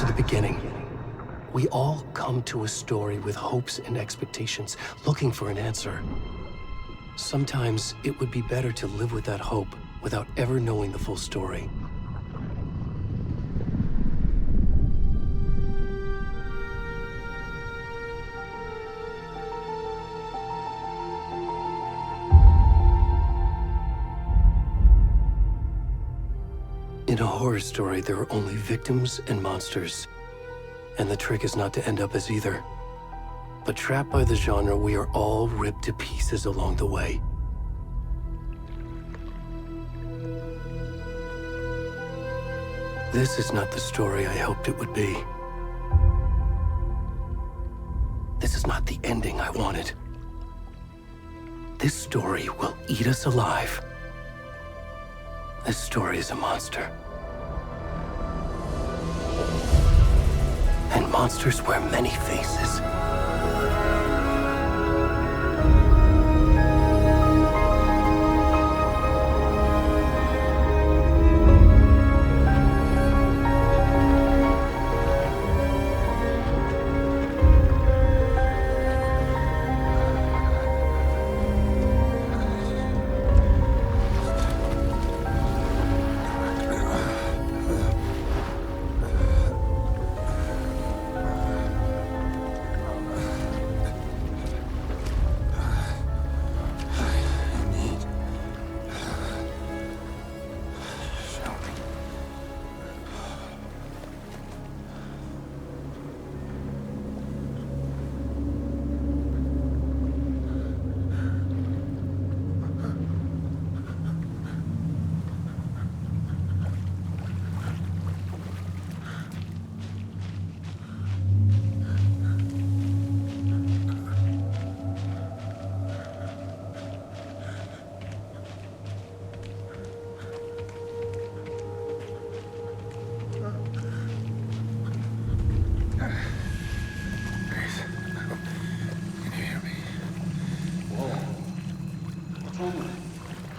to the beginning. We all come to a story with hopes and expectations, looking for an answer. Sometimes it would be better to live with that hope without ever knowing the full story. In a horror story, there are only victims and monsters. And the trick is not to end up as either. But trapped by the genre, we are all ripped to pieces along the way. This is not the story I hoped it would be. This is not the ending I wanted. This story will eat us alive. This story is a monster. And monsters wear many faces.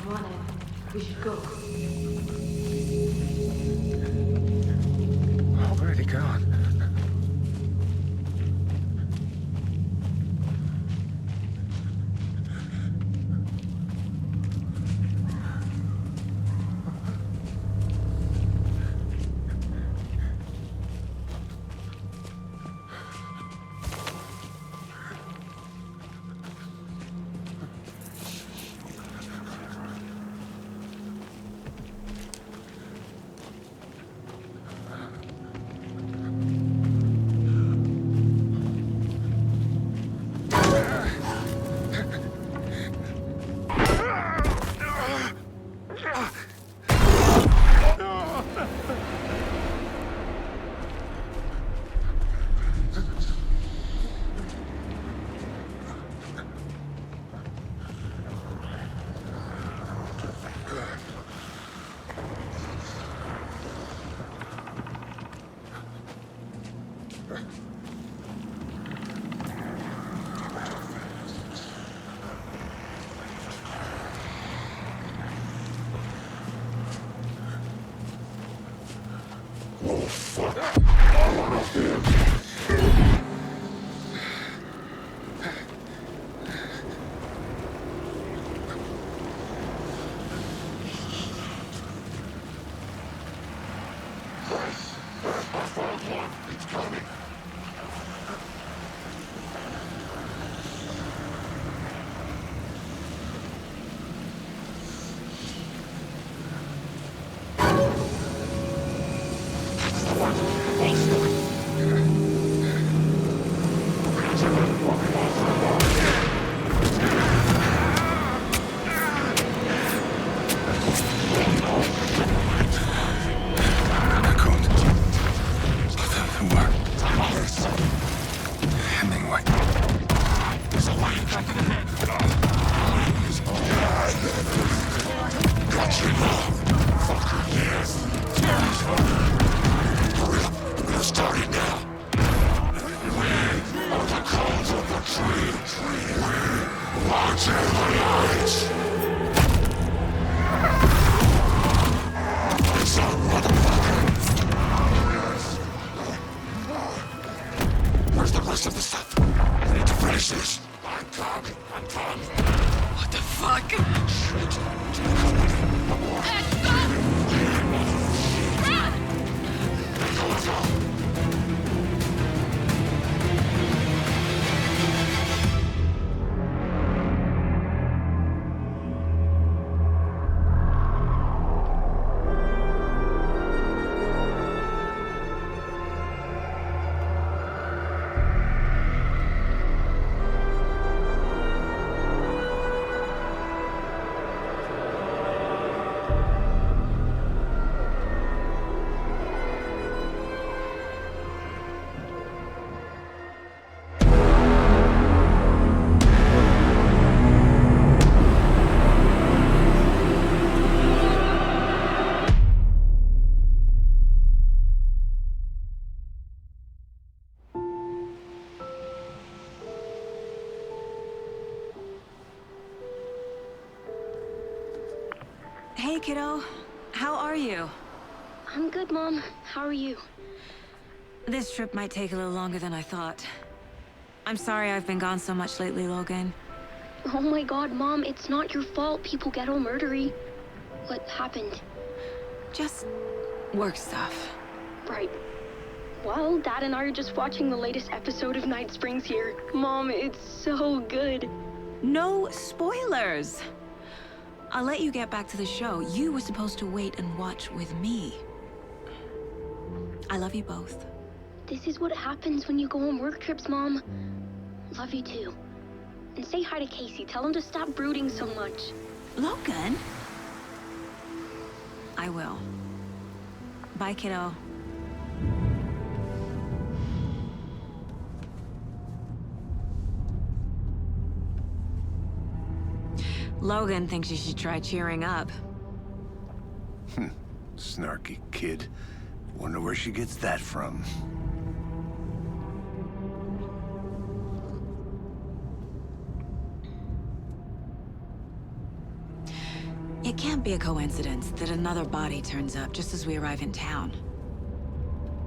Come on, Ed. We should go. Where'd he gone? Hey, kiddo. How are you? I'm good, Mom. How are you? This trip might take a little longer than I thought. I'm sorry I've been gone so much lately, Logan. Oh my god, Mom, it's not your fault people get all murdery. What happened? Just work stuff. Right. Well, Dad and I are just watching the latest episode of Night Springs here. Mom, it's so good. No spoilers! I'll let you get back to the show. You were supposed to wait and watch with me. I love you both. This is what happens when you go on work trips, Mom. Love you too. And say hi to Casey. Tell him to stop brooding so much. Logan? I will. Bye, kiddo. Logan thinks you should try cheering up. Snarky kid. Wonder where she gets that from. It can't be a coincidence that another body turns up just as we arrive in town.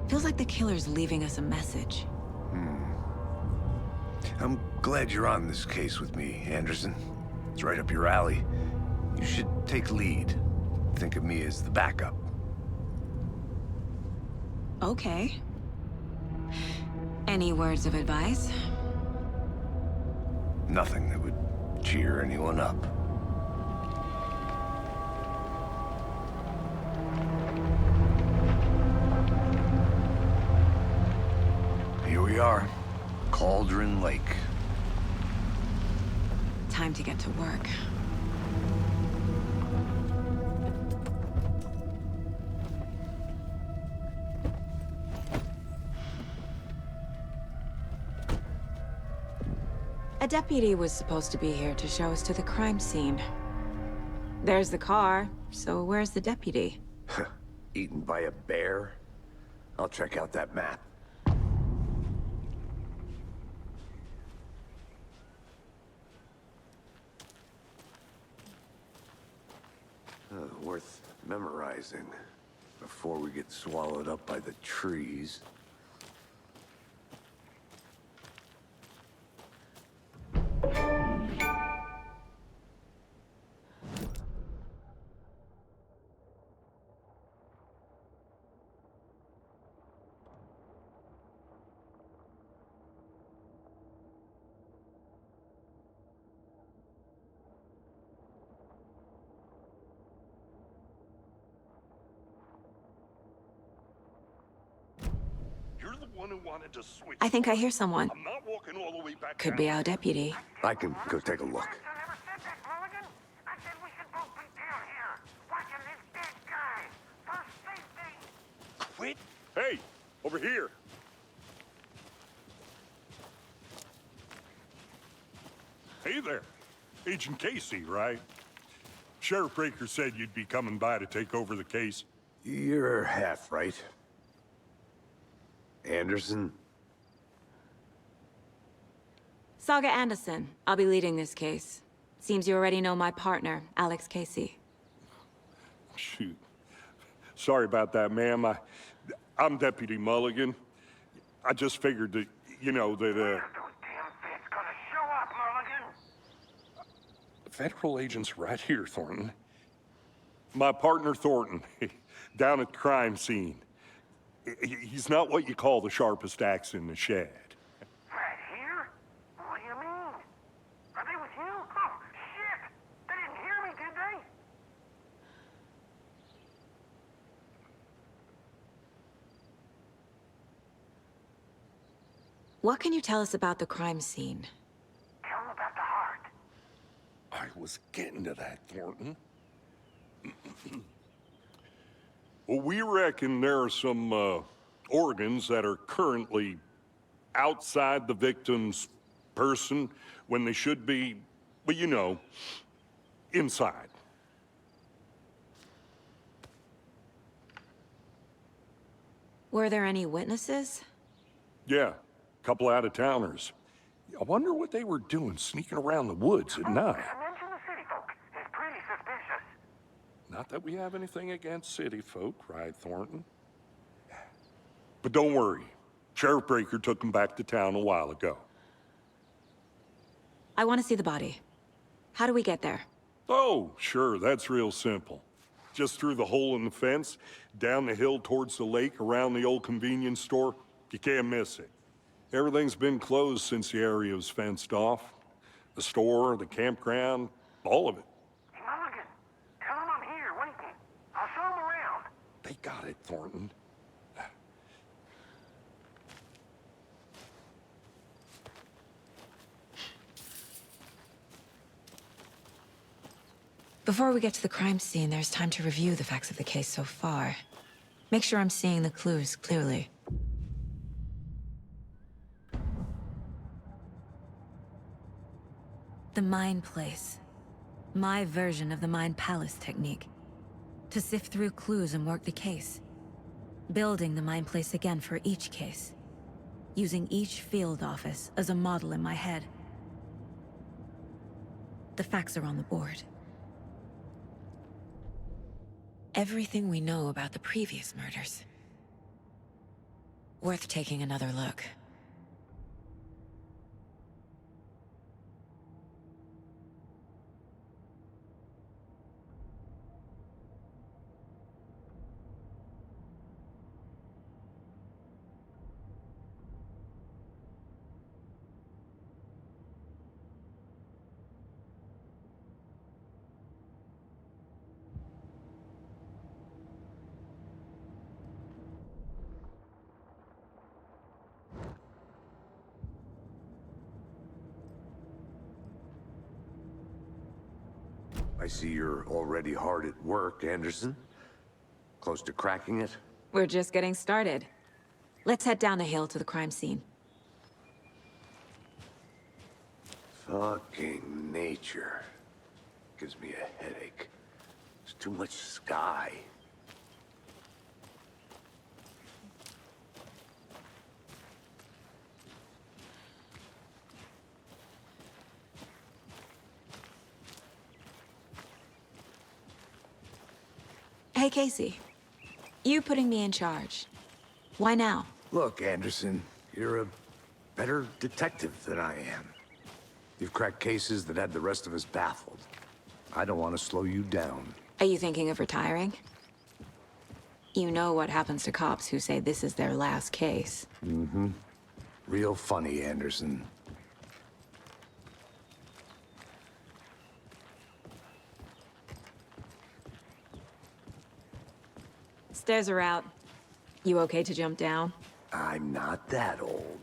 Feels like the killer's leaving us a message. I'm glad you're on this case with me, Anderson. It's right up your alley. You should take lead. Think of me as the backup. Okay. Any words of advice? Nothing that would cheer anyone up. Here we are. Cauldron Lake. Time to get to work. A deputy was supposed to be here to show us to the crime scene. There's the car, so where's the deputy? Eaten by a bear? I'll check out that map. Worth memorizing before we get swallowed up by the trees. You're the one who wanted to switch. I think I hear someone. I'm not walking all the way back Could down. be our deputy. I can go take a look. Quit. Hey, over here. Hey there. Agent Casey, right? Sheriff Breaker said you'd be coming by to take over the case. You're half right. Anderson? Saga Anderson. I'll be leading this case. Seems you already know my partner, Alex Casey. Shoot. Sorry about that, ma'am. I'm Deputy Mulligan. I just figured that, federal agent's right here, Thornton. My partner, Thornton, down at the crime scene. He's not what you call the sharpest axe in the shed. Right here? What do you mean? Are they with you? Oh, shit! They didn't hear me, did they? What can you tell us about the crime scene? Tell them about the heart. I was getting to that, Thornton. Well, we reckon there are some organs that are currently outside the victim's person when they should be, well, you know, inside. Were there any witnesses? Yeah, a couple out-of-towners. I wonder what they were doing sneaking around the woods at night. Mention the city folk. It's pretty suspicious. Not that we have anything against city folk, right, Thornton? But don't worry. Sheriff Breaker took them back to town a while ago. I want to see the body. How do we get there? Oh, sure, that's real simple. Just through the hole in the fence, down the hill towards the lake, around the old convenience store. You can't miss it. Everything's been closed since the area was fenced off. The store, the campground, all of it. Mulligan, tell them I'm here waiting. I'll show them around. They got it, Thornton. Before we get to the crime scene, there's time to review the facts of the case so far. Make sure I'm seeing the clues clearly. The Mind Place. My version of the Mind Palace technique. To sift through clues and work the case. Building the Mind Place again for each case. Using each field office as a model in my head. The facts are on the board. Everything we know about the previous murders. Worth taking another look. I see you're already hard at work, Anderson. Close to cracking it? We're just getting started. Let's head down the hill to the crime scene. Fucking nature. Gives me a headache. There's too much sky. Hey, Casey. You putting me in charge. Why now? Look, Anderson, you're a better detective than I am. You've cracked cases that had the rest of us baffled. I don't want to slow you down. Are you thinking of retiring? You know what happens to cops who say this is their last case. Mm-hmm. Real funny, Anderson. Stairs are out. You okay to jump down? I'm not that old.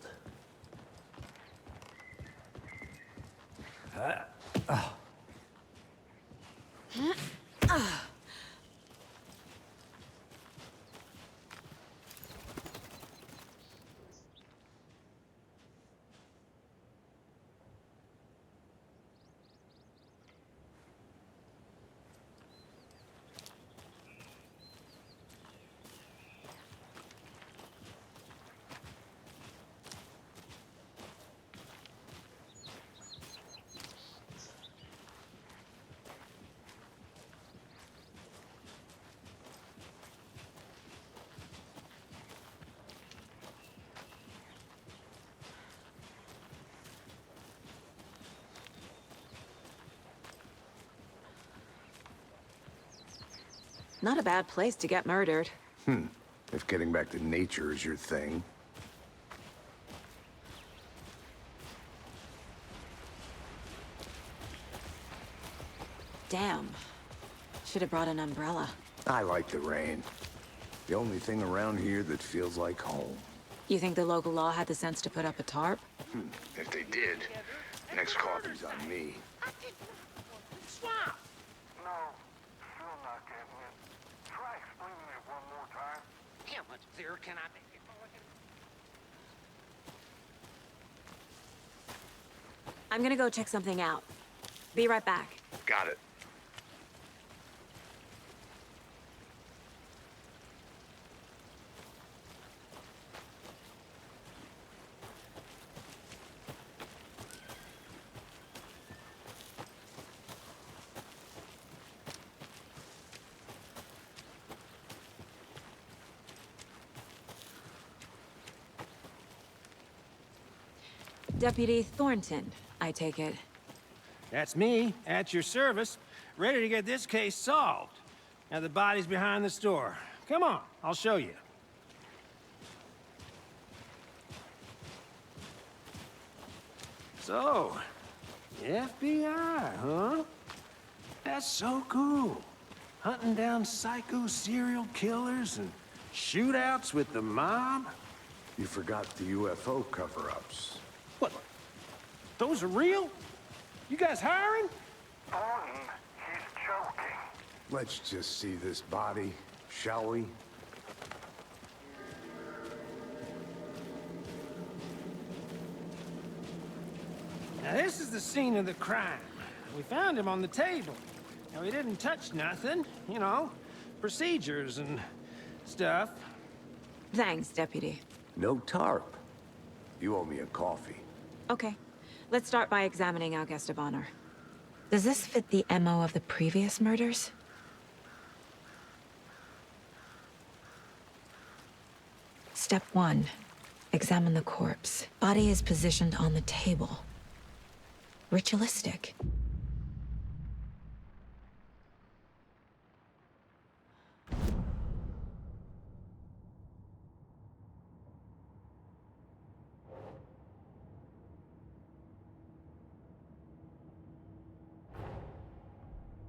Not a bad place to get murdered. If getting back to nature is your thing. Damn. Should have brought an umbrella. I like the rain. The only thing around here that feels like home. You think the local law had the sense to put up a tarp? If they did, next coffee's on me. Swamp! No, still not getting it. Try explaining it one more time. How much clearer can I make it? I'm gonna go check something out. Be right back. Got it. Deputy Thornton, I take it. That's me, at your service, ready to get this case solved. Now the body's behind the store. Come on, I'll show you. So, the FBI, huh? That's so cool. Hunting down psycho serial killers and shootouts with the mob. You forgot the UFO cover-ups. What? Those are real? You guys hiring? Thornton, he's joking. Let's just see this body, shall we? Now this is the scene of the crime. We found him on the table. Now he didn't touch nothing, you know, procedures and stuff. Thanks, Deputy. No tarp. You owe me a coffee. Okay. Let's start by examining our guest of honor. Does this fit the MO of the previous murders? Step 1. Examine the corpse. Body is positioned on the table. Ritualistic.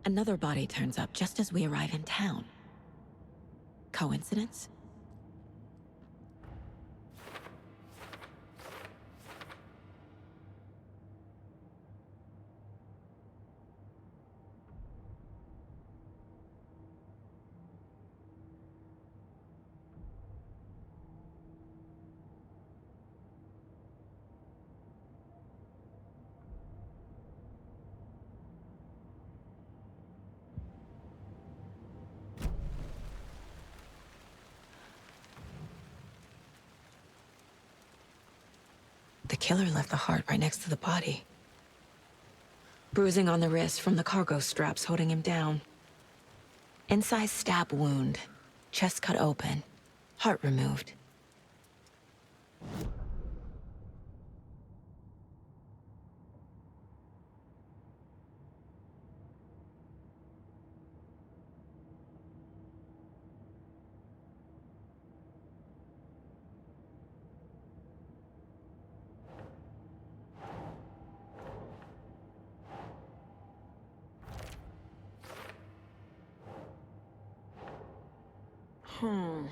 Another body turns up just as we arrive in town. Coincidence? The killer left the heart right next to the body. Bruising on the wrist from the cargo straps holding him down. Inside stab wound. Chest cut open. Heart removed. Hmm.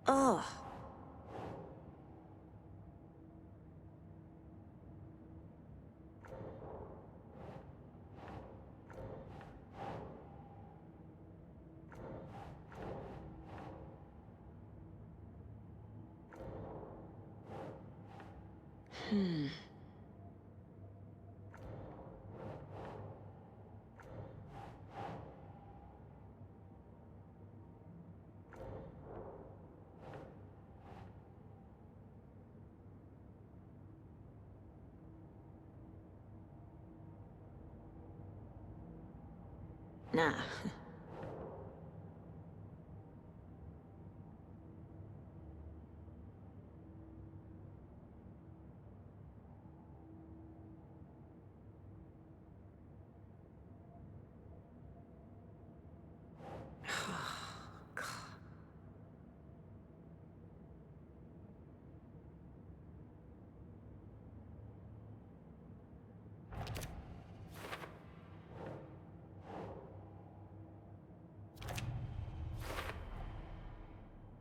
Ugh. Hmm. Nah.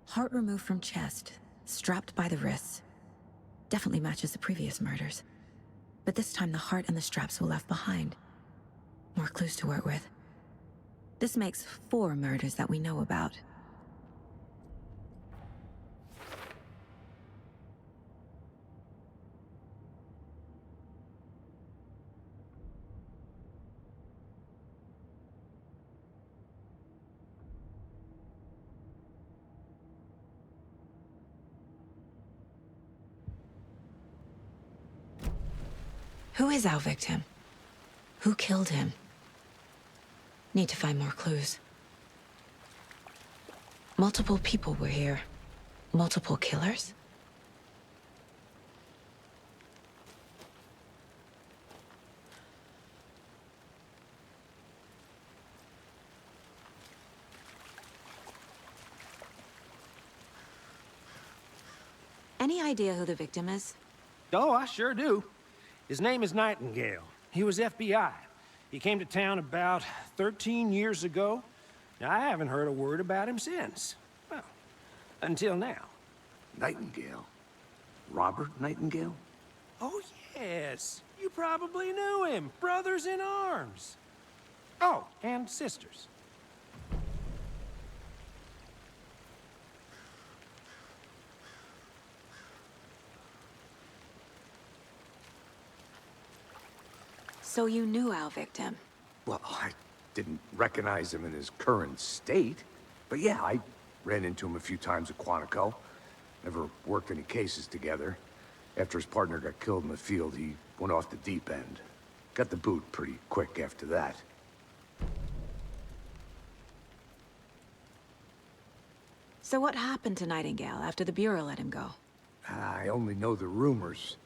Heart removed from chest, strapped by the wrists. Definitely matches the previous murders. But this time the heart and the straps were left behind. More clues to work with. This makes 4 murders that we know about. Who is our victim? Who killed him? Need to find more clues. Multiple people were here. Multiple killers? Any idea who the victim is? Oh, I sure do. His name is Nightingale. He was FBI. He came to town about 13 years ago. Now, I haven't heard a word about him since. Well, until now. Nightingale? Robert Nightingale? Oh, yes. You probably knew him. Brothers in arms. Oh, and sisters. So you knew our victim? Well, I didn't recognize him in his current state. But yeah, I ran into him a few times at Quantico. Never worked any cases together. After his partner got killed in the field, he went off the deep end. Got the boot pretty quick after that. So what happened to Nightingale after the Bureau let him go? I only know the rumors.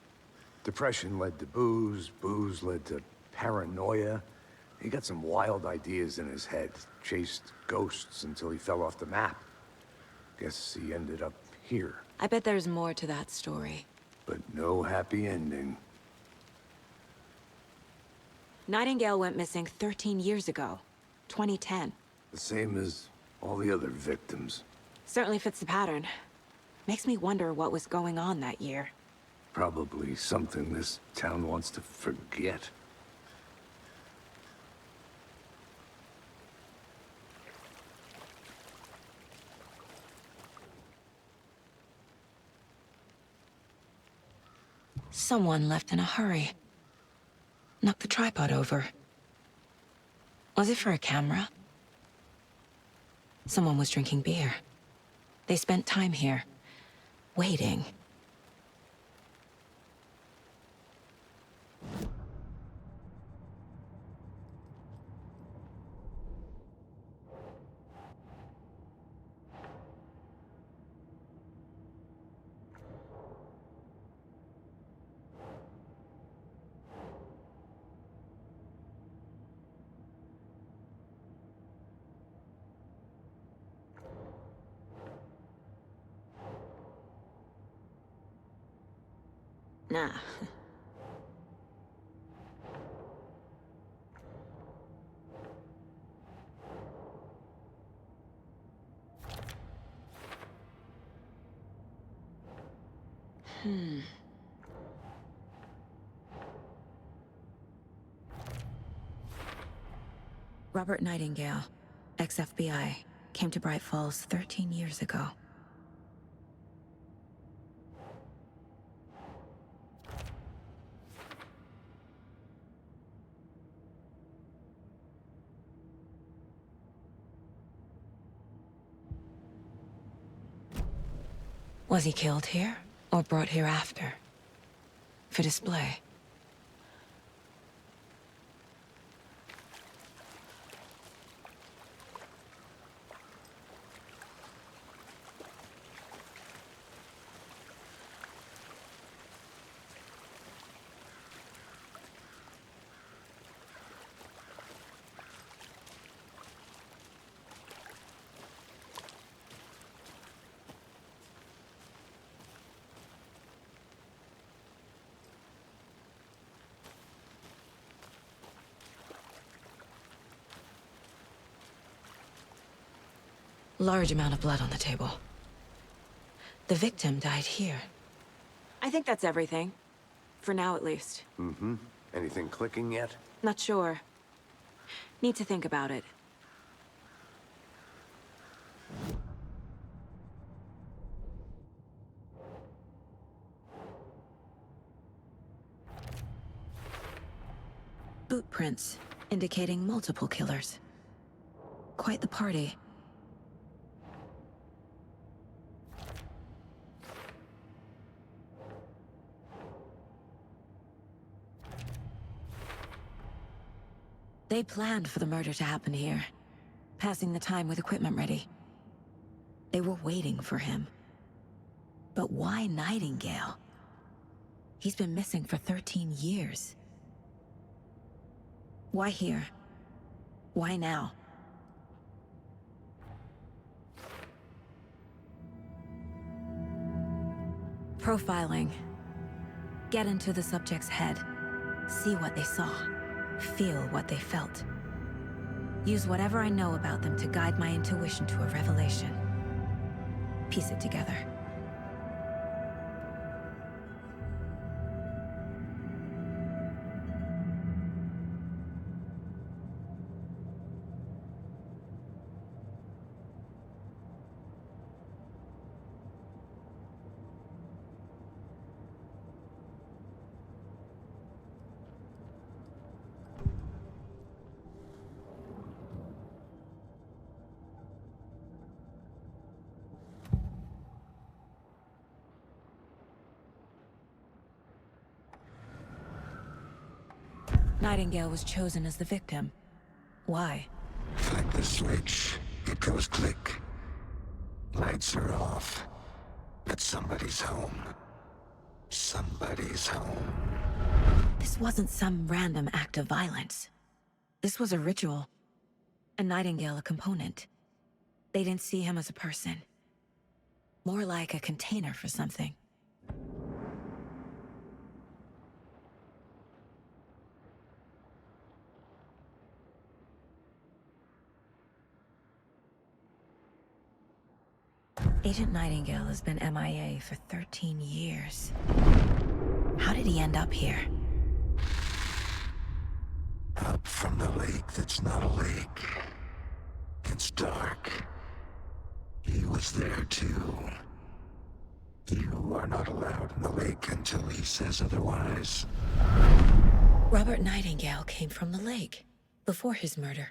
Depression led to booze, booze led to paranoia. He got some wild ideas in his head, chased ghosts until he fell off the map. Guess he ended up here, I bet there's more to that story. but no happy ending. Nightingale went missing 13 years ago, 2010. The same as all the other victims. Certainly fits the pattern. Makes me wonder what was going on that year. Probably something this town wants to forget. Someone left in a hurry. Knocked the tripod over. Was it for a camera? Someone was drinking beer. They spent time here, waiting. Nah. Robert Nightingale, ex-FBI, came to Bright Falls 13 years ago. Was he killed here, or brought here after? For display? Large amount of blood on the table. The victim died here. I think that's everything. For now, at least. Mm-hmm. Anything clicking yet? Not sure. Need to think about it. Boot prints, indicating multiple killers. Quite the party. They planned for the murder to happen here, passing the time with equipment ready. They were waiting for him. But why Nightingale? He's been missing for 13 years. Why here? Why now? Profiling. Get into the subject's head. See what they saw. Feel what they felt. Use whatever I know about them to guide my intuition to a revelation. Piece it together. Nightingale was chosen as the victim. Why? Flick the switch, it goes click. Lights are off. But somebody's home. Somebody's home. This wasn't some random act of violence. This was a ritual. And Nightingale a component. They didn't see him as a person. More like a container for something. Agent Nightingale has been MIA for 13 years. How did he end up here? Up from the lake that's not a lake. It's dark. He was there too. You are not allowed in the lake until he says otherwise. Robert Nightingale came from the lake, before his murder.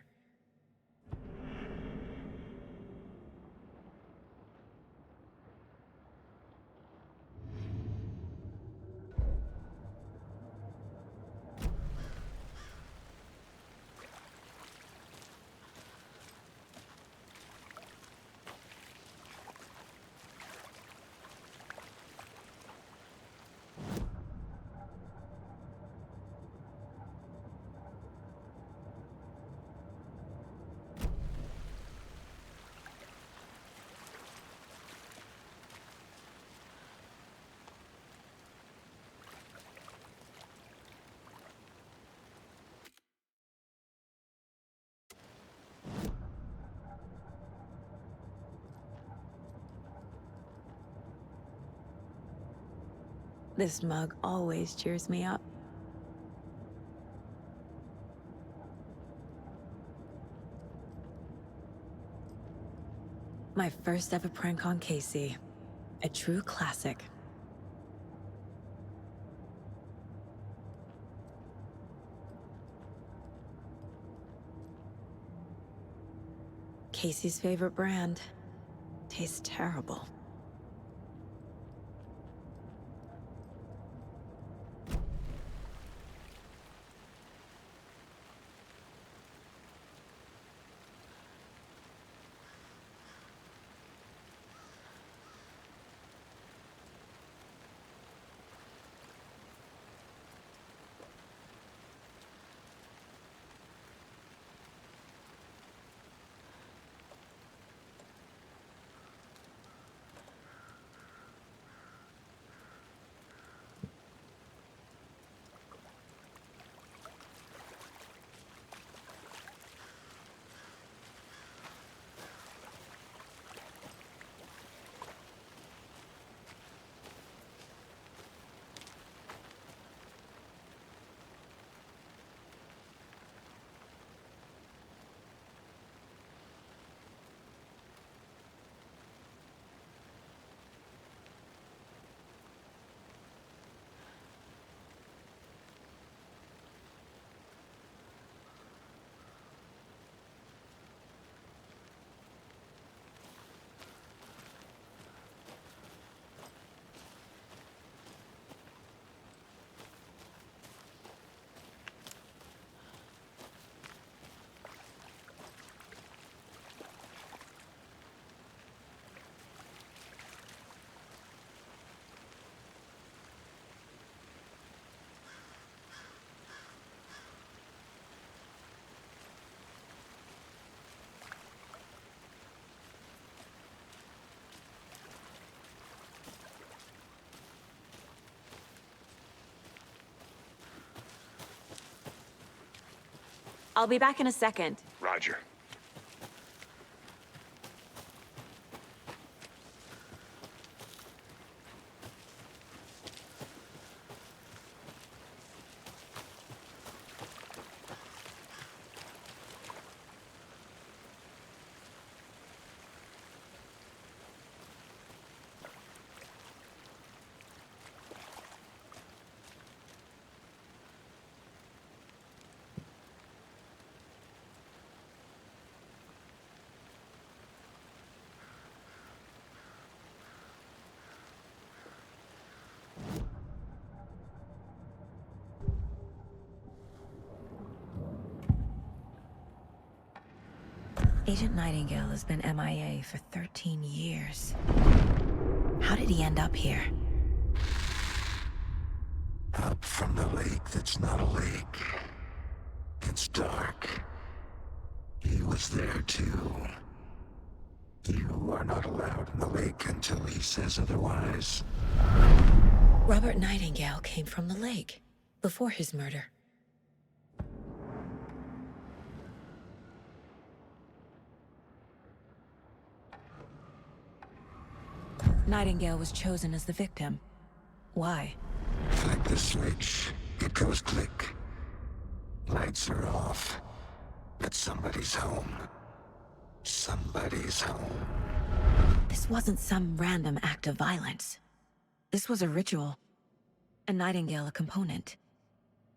This mug always cheers me up. My first ever prank on Casey. A true classic. Casey's favorite brand. Tastes terrible. I'll be back in a second. Roger. Agent Nightingale has been MIA for 13 years. How did he end up here? Up from the lake that's not a lake. It's dark. He was there too. You are not allowed in the lake until he says otherwise. Robert Nightingale came from the lake, before his murder. Nightingale was chosen as the victim. Why? Flick the switch. It goes click. Lights are off. But somebody's home. Somebody's home. This wasn't some random act of violence. This was a ritual. And Nightingale a component.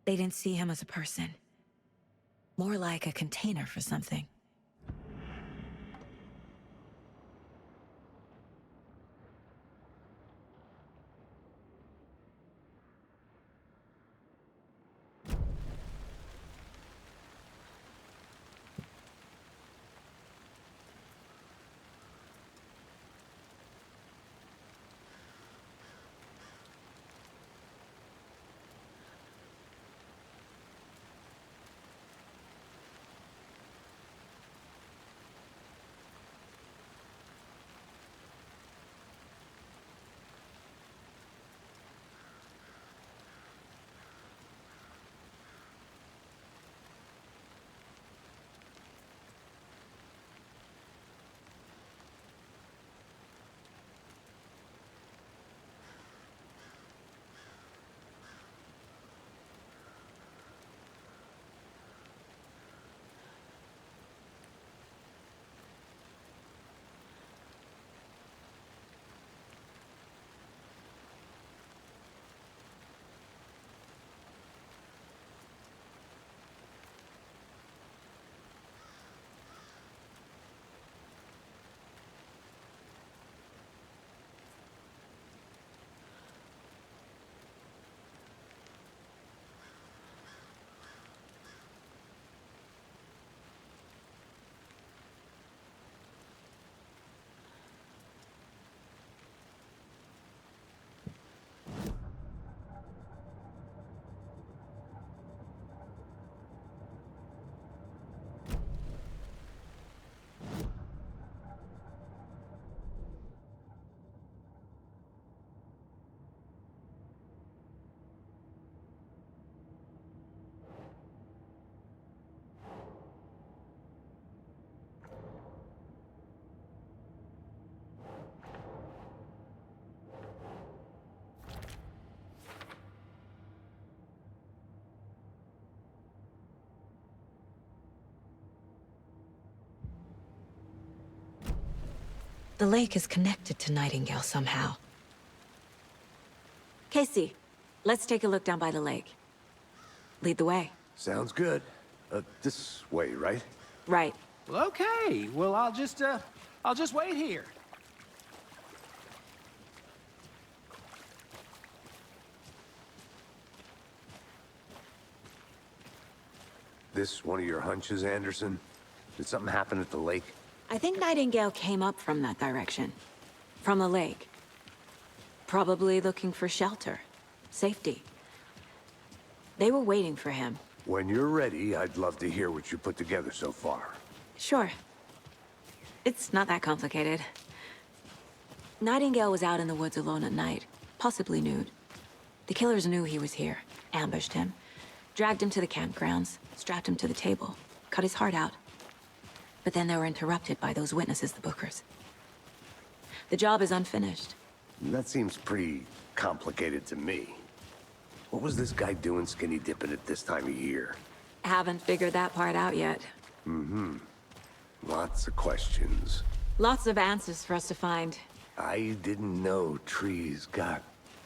They didn't see him as a person. More like a container for something. The lake is connected to Nightingale somehow. Casey, let's take a look down by the lake. Lead the way. Sounds good. This way, right? Right. Well, okay. Well, I'll just wait here. This one of your hunches, Anderson? Did something happen at the lake? I think Nightingale came up from that direction. From the lake. Probably looking for shelter. Safety. They were waiting for him. When you're ready, I'd love to hear what you put together so far. Sure. It's not that complicated. Nightingale was out in the woods alone at night, possibly nude. The killers knew he was here, ambushed him, dragged him to the campgrounds, strapped him to the table. cut his heart out. But then they were interrupted by those witnesses, the Bookers. The job is unfinished. That seems pretty complicated to me. What was this guy doing skinny dipping at this time of year? Haven't figured that part out yet. Lots of questions. Lots of answers for us to find. I didn't know trees got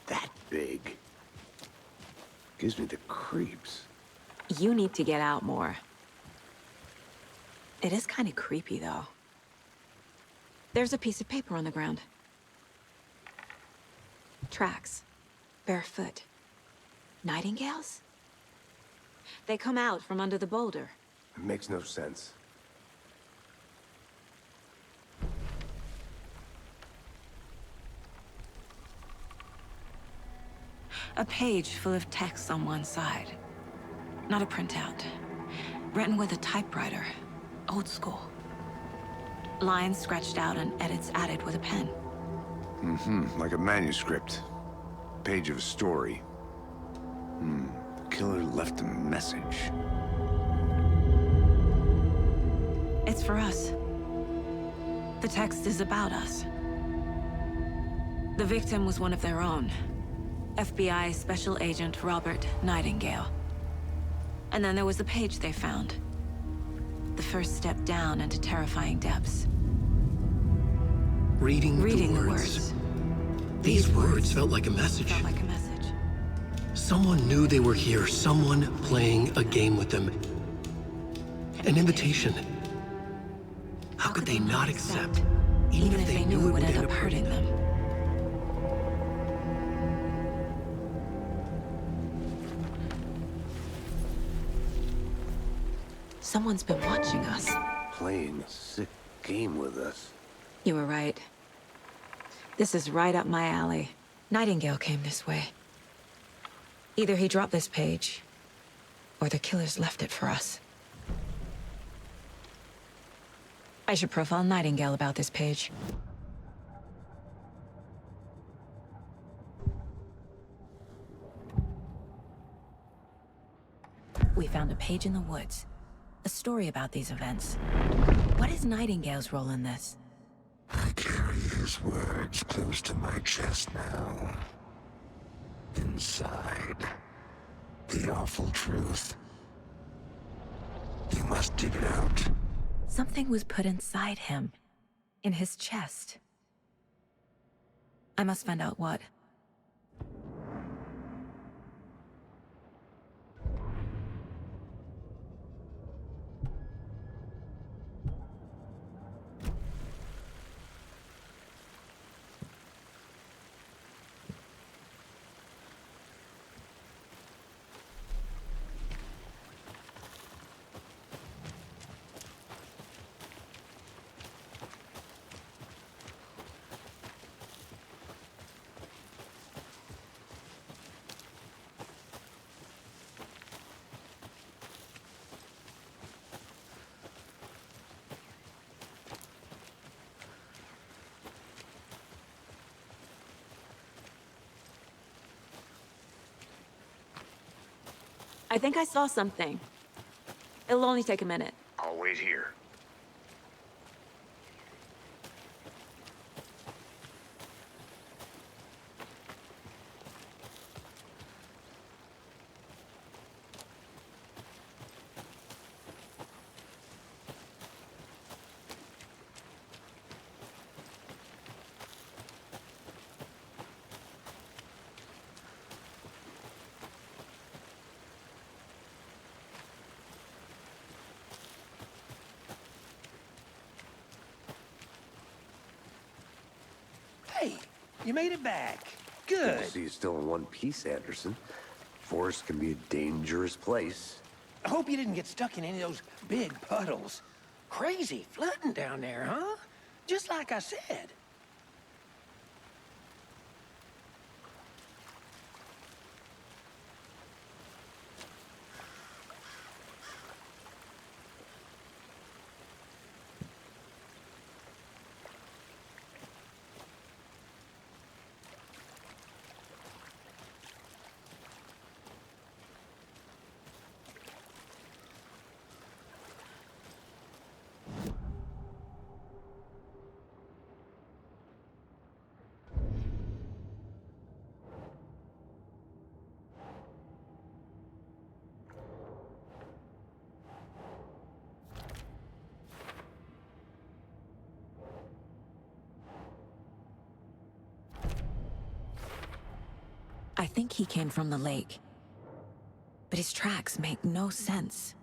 that big. Gives me the creeps. You need to get out more. It is kind of creepy, though. There's a piece of paper on the ground. Tracks. Barefoot. Nightingales? They come out from under the boulder. It makes no sense. A page full of text on one side. Not a printout. Written with a typewriter. Old school. Lines scratched out and edits added with a pen. Like a manuscript. Page of a story. The killer left a message. It's for us. The text is about us. The victim was one of their own. FBI Special Agent Robert Nightingale. And then there was the page they found. The first step down into terrifying depths. Reading Reading the words. These words felt like a message. Felt like a message. Someone knew they were here, someone playing a game with them. An invitation. How could they not accept, even if they knew it would end up hurting them? Someone's been watching us. Playing a sick game with us. You were right. This is right up my alley. Nightingale came this way. Either he dropped this page, or the killers left it for us. I should profile Nightingale about this page. We found a page in the woods. A story about these events. What is Nightingale's role in this? I carry his words close to my chest now. Inside, the awful truth. You must dig it out. Something was put inside him. In his chest. I must find out what. I think I saw something. It'll only take a minute. I'll wait here. Hey, you made it back. Good Good. to see you still in one piece, Anderson. Forest can be a dangerous place. I hope you didn't get stuck in any of those big puddles. Crazy flooding down there, huh? Just like I said. I think he came from the lake. But his tracks make no sense.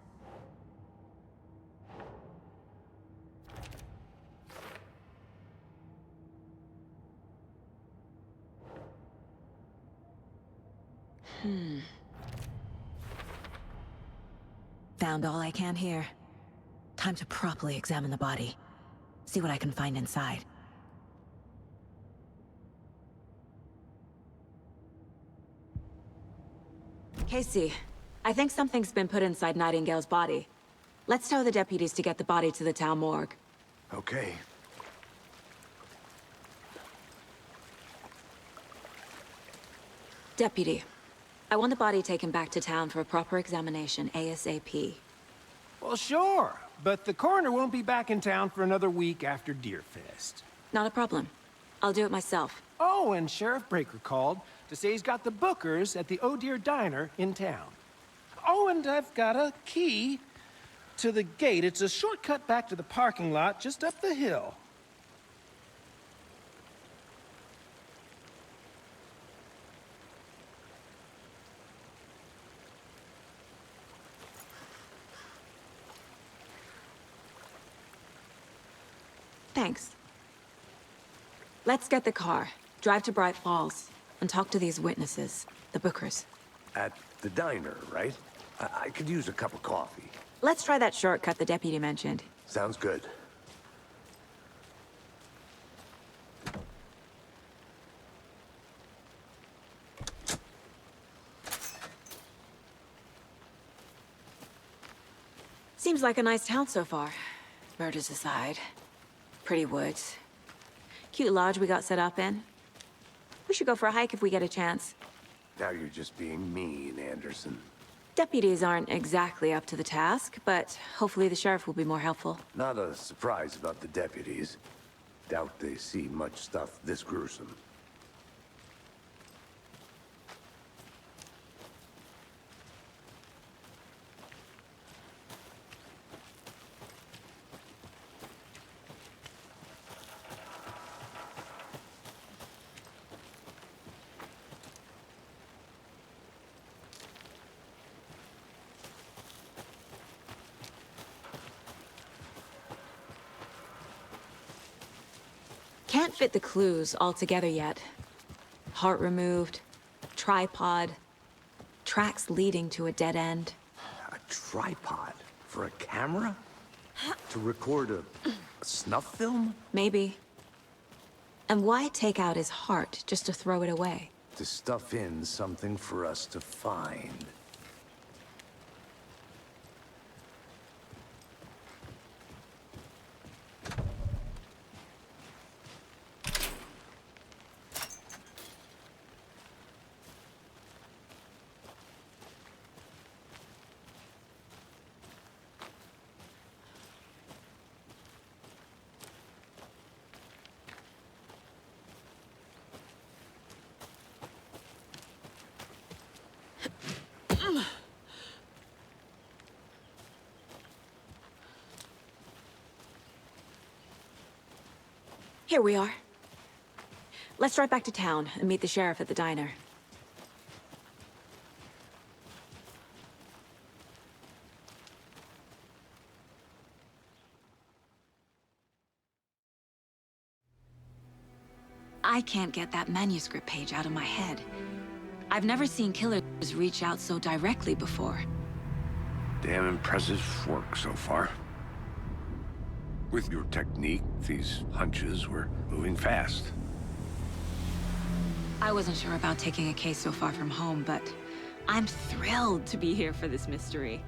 Found all I can here. Time to properly examine the body. See what I can find inside. Casey, I think something's been put inside Nightingale's body. Let's tell the deputies to get the body to the town morgue. Okay. Deputy, I want the body taken back to town for a proper examination ASAP. Well, sure, but the coroner won't be back in town for another week after Deerfest. Not a problem. I'll do it myself. Oh, and Sheriff Breaker called to say he's got the Bookers at the Oh Deer Diner in town. Oh, and I've got a key to the gate. It's a shortcut back to the parking lot just up the hill. Thanks. Let's get the car, drive to Bright Falls, and talk to these witnesses, the Bookers. At the diner, right? I could use a cup of coffee. Let's try that shortcut the deputy mentioned. Sounds good. Seems like a nice town so far. Murders aside. Pretty woods. Cute lodge we got set up in. We should go for a hike if we get a chance. Now you're just being mean, Anderson. Deputies aren't exactly up to the task, but hopefully the sheriff will be more helpful. Not a surprise about the deputies. Doubt they see much stuff this gruesome. Can't fit the clues all together yet. Heart removed, tripod, tracks leading to a dead end. A tripod? For a camera? To record a snuff film? Maybe. And why take out his heart just to throw it away? To stuff in something for us to find. Here we are. Let's drive back to town and meet the sheriff at the diner. I can't get that manuscript page out of my head. I've never seen killers reach out so directly before. Damn impressive work so far. With your technique, these hunches were moving fast. I wasn't sure about taking a case so far from home, but I'm thrilled to be here for this mystery.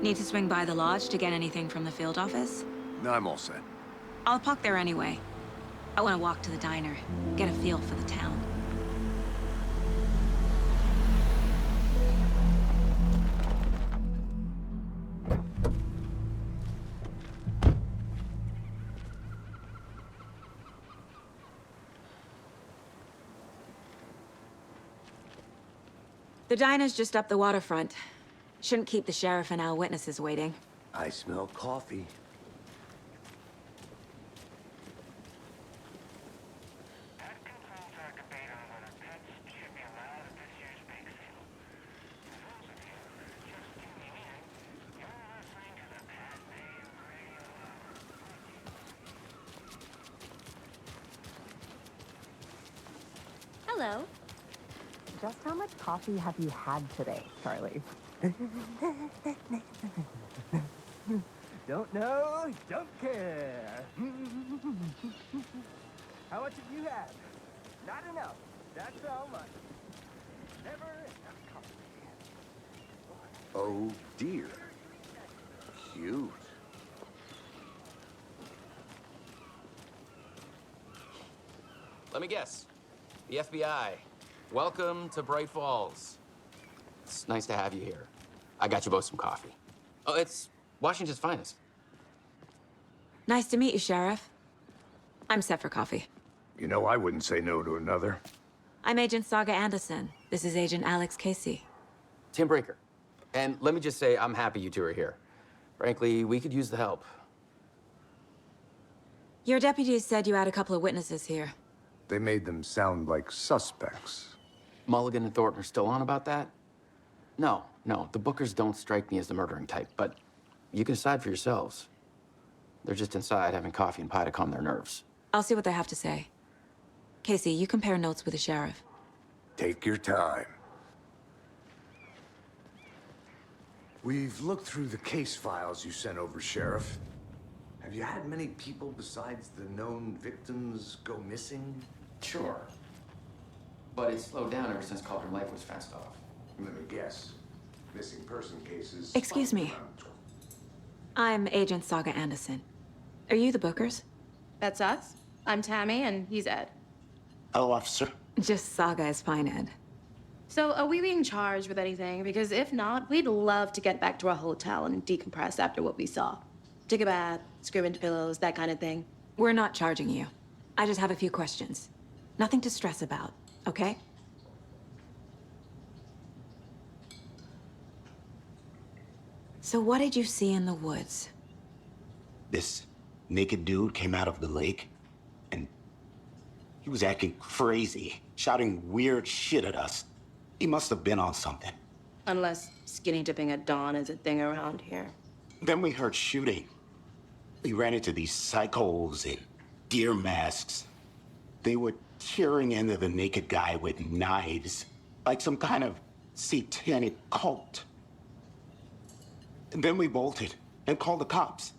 Need to swing by the lodge to get anything from the field office? No, I'm all set. I'll park there anyway. I want to walk to the diner, get a feel for the town. The diner's just up the waterfront. Shouldn't keep the sheriff and our witnesses waiting. I smell coffee. That concludes our debate on whether pets should be allowed at this year's bake sale. For those of you who are just tuning in, you're listening to the Pet Name Radio Hour. Hello. Just how much coffee have you had today, Charlie? Don't know, don't care. How much have you had? Not enough. That's how much. Never enough coffee. Oh dear. Cute. Let me guess. The FBI. Welcome to Bright Falls. It's nice to have you here. I got you both some coffee. Oh, it's Washington's finest. Nice to meet you, Sheriff. I'm set for coffee. You know, I wouldn't say no to another. I'm Agent Saga Anderson. This is Agent Alex Casey. Tim Breaker. And let me just say, I'm happy you two are here. Frankly, we could use the help. Your deputies said you had a couple of witnesses here. They made them sound like suspects. Mulligan and Thornton are still on about that? No, the Bookers don't strike me as the murdering type, but you can decide for yourselves. They're just inside having coffee and pie to calm their nerves. I'll see what they have to say. Casey, you compare notes with the sheriff. Take your time. We've looked through the case files you sent over, Sheriff. Have you had many people besides the known victims go missing? Sure. But it's slowed down ever since Cauldron Lake was fenced off. Let me guess. Missing person cases... Excuse me. I'm Agent Saga Anderson. Are you the Bookers? That's us. I'm Tammy, and he's Ed. Hello, officer. Just Saga is fine, Ed. So, are we being charged with anything? Because if not, we'd love to get back to our hotel and decompress after what we saw. Take a bath, scream into pillows, that kind of thing. We're not charging you. I just have a few questions. Nothing to stress about, okay? So what did you see in the woods? This naked dude came out of the lake, and he was acting crazy, shouting weird shit at us. He must have been on something. Unless skinny dipping at dawn is a thing around here. Then we heard shooting. We ran into these psychos in deer masks. They were tearing into the naked guy with knives, like some kind of satanic cult. And then we bolted and called the cops.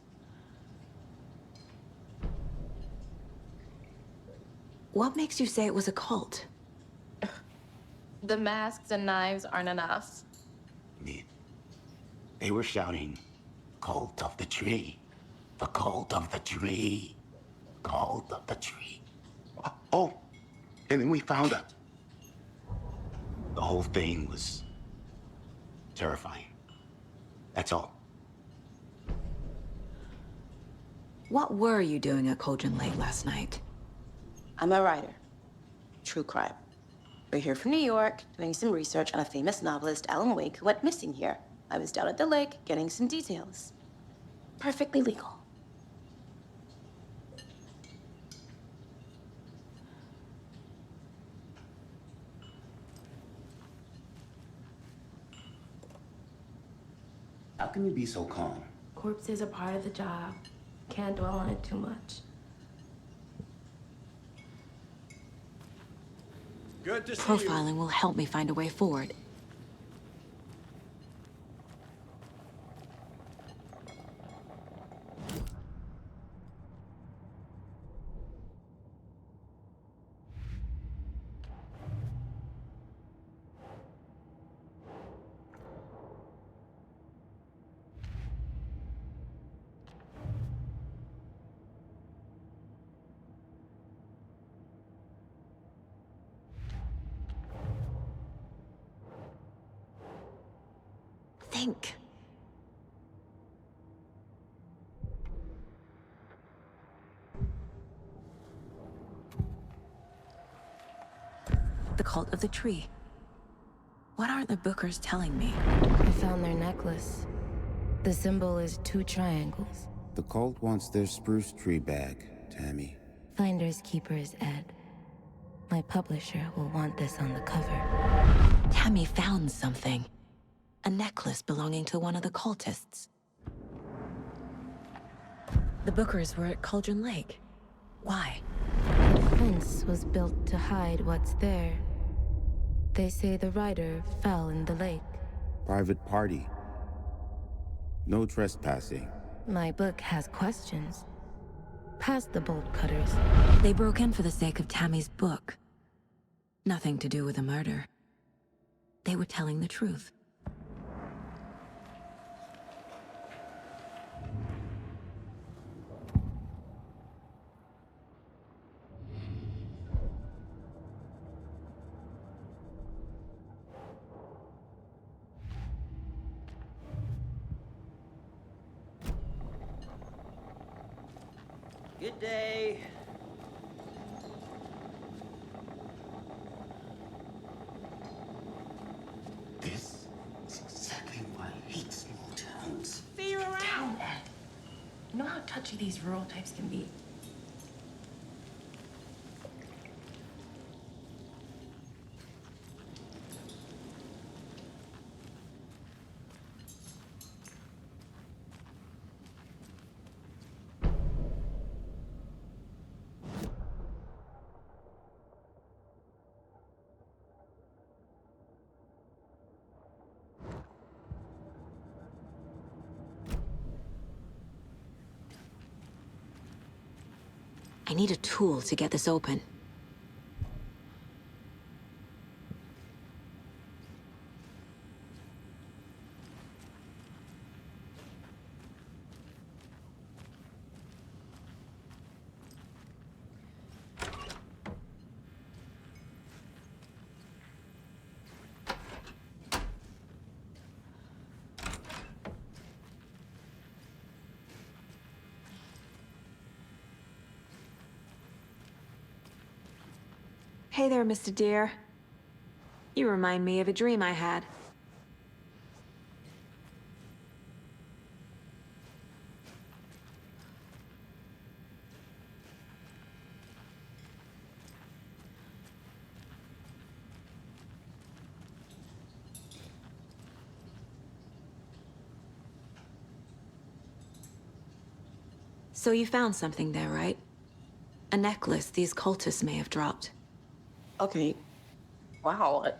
What makes you say it was a cult? The masks and knives aren't enough. They were shouting, "Cult of the tree. The cult of the tree. Cult of the tree." Oh, and then we found out. The whole thing was terrifying. That's all. What were you doing at Cauldron Lake last night? I'm a writer. True crime. We're here from New York, doing some research on a famous novelist, Alan Wake, who went missing here. I was down at the lake, getting some details. Perfectly legal. How can you be so calm? Corpses are part of the job. Can't dwell on it too much. Good to see Profiling will help me find a way forward. Think. The cult of the tree. What aren't the Bookers telling me? I found their necklace. The symbol is 2 triangles. The cult wants their spruce tree back, Tammy. Finders keepers, Ed. My publisher will want this on the cover. Tammy found something. A necklace belonging to one of the cultists. The Bookers were at Cauldron Lake. Why? The fence was built to hide what's there. They say the rider fell in the lake. Private party. No trespassing. My book has questions. Past the bolt cutters. They broke in for the sake of Tammy's book. Nothing to do with the murder. They were telling the truth. Good day. This is exactly why I hate small towns. See you around. Ed. You know how touchy these rural types can be. I need a tool to get this open. Hey there, Mr. Deer. You remind me of a dream I had. So you found something there, right? A necklace these cultists may have dropped. Okay. Wow.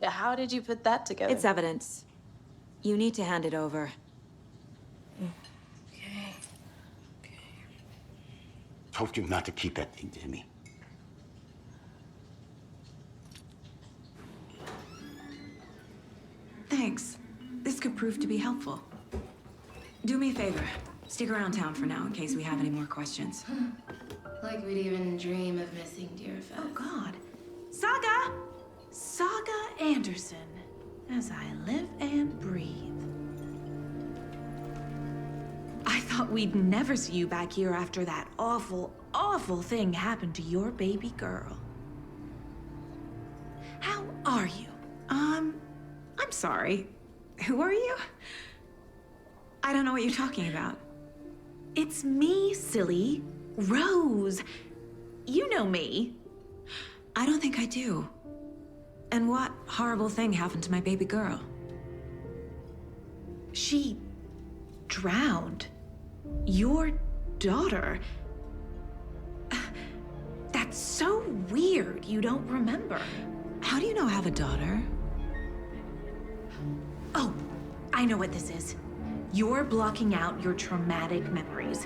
How did you put that together? It's evidence. You need to hand it over. Okay. Told you not to keep that thing, Timmy. Thanks. This could prove to be helpful. Do me a favor. Stick around town for now in case we have any more questions. Like we'd even dream of missing Deerfest. Oh, God. Saga! Saga Anderson. As I live and breathe. I thought we'd never see you back here after that awful, awful thing happened to your baby girl. How are you? I'm sorry. Who are you? I don't know what you're talking about. It's me, silly. Rose. You know me. I don't think I do. And what horrible thing happened to my baby girl? She drowned. Your daughter. That's so weird you don't remember. How do you know I have a daughter? Oh, I know what this is. You're blocking out your traumatic memories.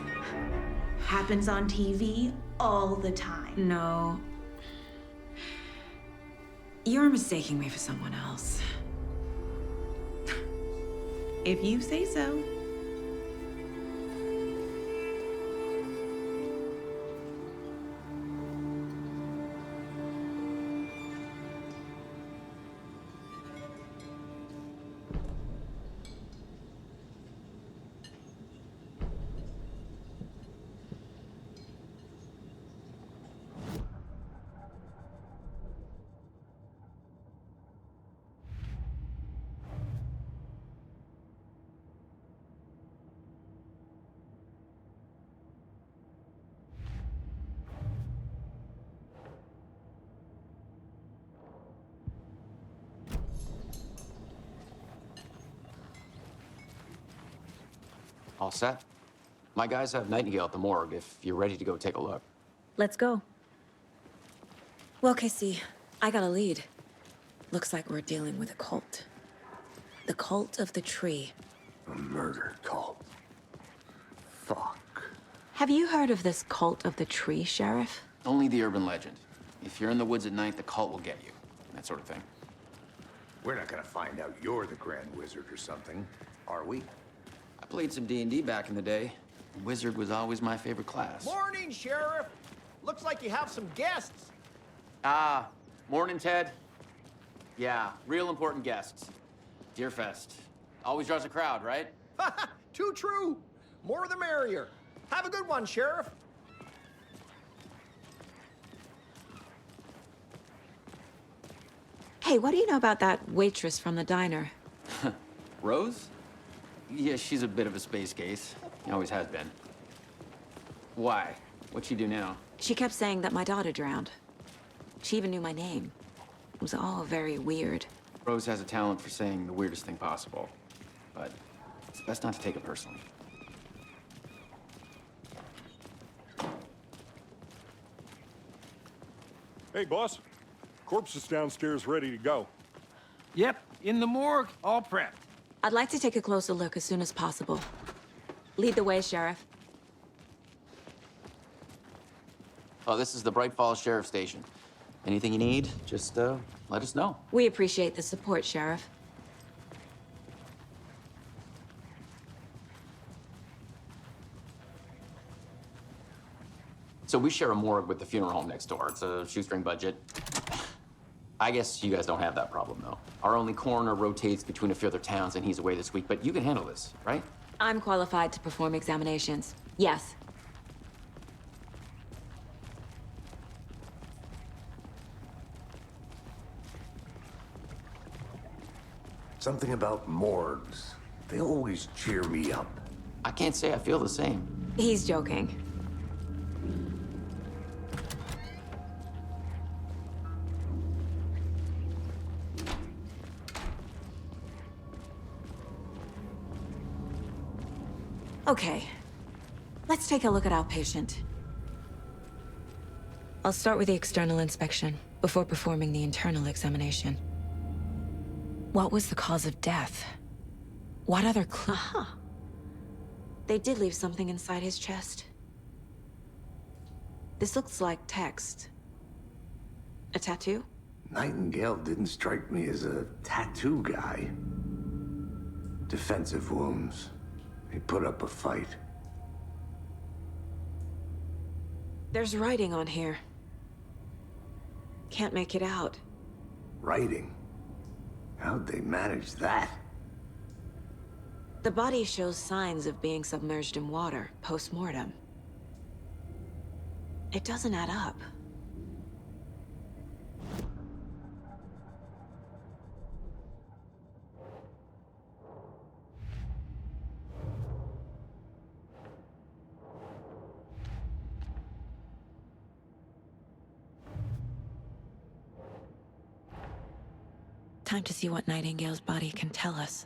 Happens on TV all the time. No. You're mistaking me for someone else. If you say so. All set? My guys have Nightingale at the morgue if you're ready to go take a look. Let's go. Well, Casey, I got a lead. Looks like we're dealing with a cult. The cult of the tree. A murder cult. Fuck. Have you heard of this cult of the tree, Sheriff? Only the urban legend. If you're in the woods at night, the cult will get you. That sort of thing. We're not gonna find out you're the Grand Wizard or something, are we? I played some D&D back in the day. Wizard was always my favorite class. Morning, Sheriff. Looks like you have some guests. Ah, morning, Ted. Yeah, real important guests. Deerfest. Always draws a crowd, right? Too true. More the merrier. Have a good one, Sheriff. Hey, what do you know about that waitress from the diner? Rose? Yeah, she's a bit of a space case. Always has been. Why? What'd she do now? She kept saying that my daughter drowned. She even knew my name. It was all very weird. Rose has a talent for saying the weirdest thing possible. But it's best not to take it personally. Hey, boss. Corpse is downstairs ready to go. Yep, in the morgue, all prepped. I'd like to take a closer look as soon as possible. Lead the way, Sheriff. Oh, this is the Bright Falls Sheriff Station. Anything you need, just let us know. We appreciate the support, Sheriff. So we share a morgue with the funeral home next door. It's a shoestring budget. I guess you guys don't have that problem, though. Our only coroner rotates between a few other towns, and he's away this week, but you can handle this, right? I'm qualified to perform examinations. Yes. Something about morgues. They always cheer me up. I can't say I feel the same. He's joking. Okay, let's take a look at our patient. I'll start with the external inspection before performing the internal examination. What was the cause of death? What other They did leave something inside his chest. This looks like text. A tattoo? Nightingale didn't strike me as a tattoo guy. Defensive wounds. He put up a fight. There's writing on here. Can't make it out. Writing? How'd they manage that? The body shows signs of being submerged in water post-mortem. It doesn't add up. Time to see what Nightingale's body can tell us.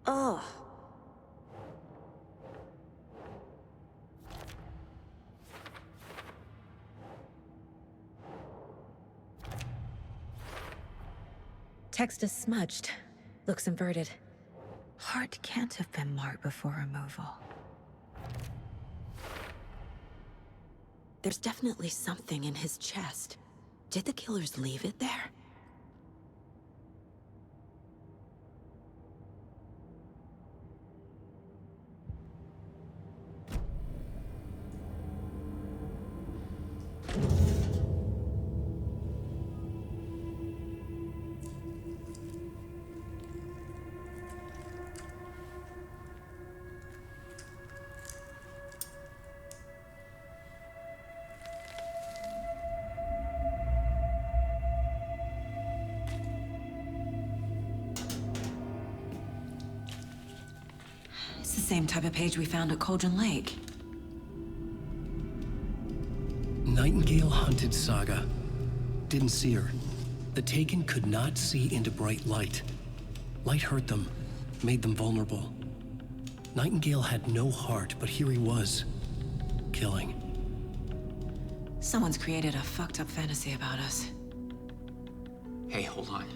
Oh. Text is smudged. Looks inverted. Heart can't have been marked before removal. There's definitely something in his chest. Did the killers leave it there? same type of page we found at Cauldron Lake. Nightingale hunted Saga. Didn't see her. The Taken could not see into bright light. Light hurt them, made them vulnerable. Nightingale had no heart, but here he was, killing. Someone's created a fucked up fantasy about us. Hey, hold on.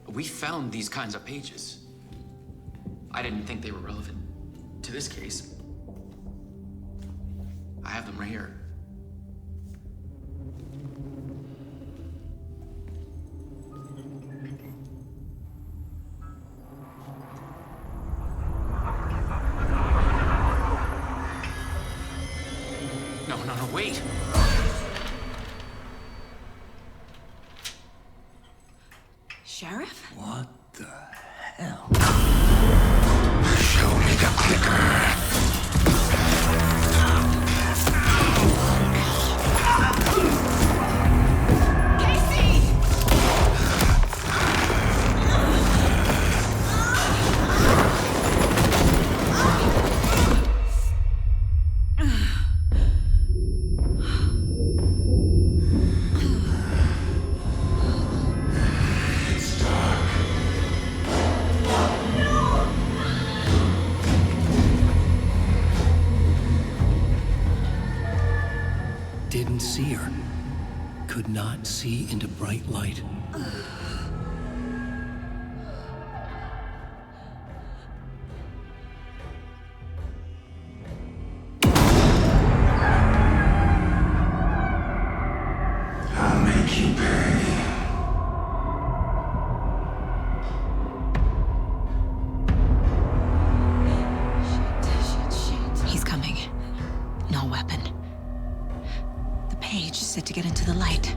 We found these kinds of pages. I didn't think they were relevant to this case. I have them right here. No, wait! Sheriff? What the hell? Show me the clicker. Didn't see her. Could not see into bright light. I'll make you pay. He's coming. No weapon. The page is set to get into the light.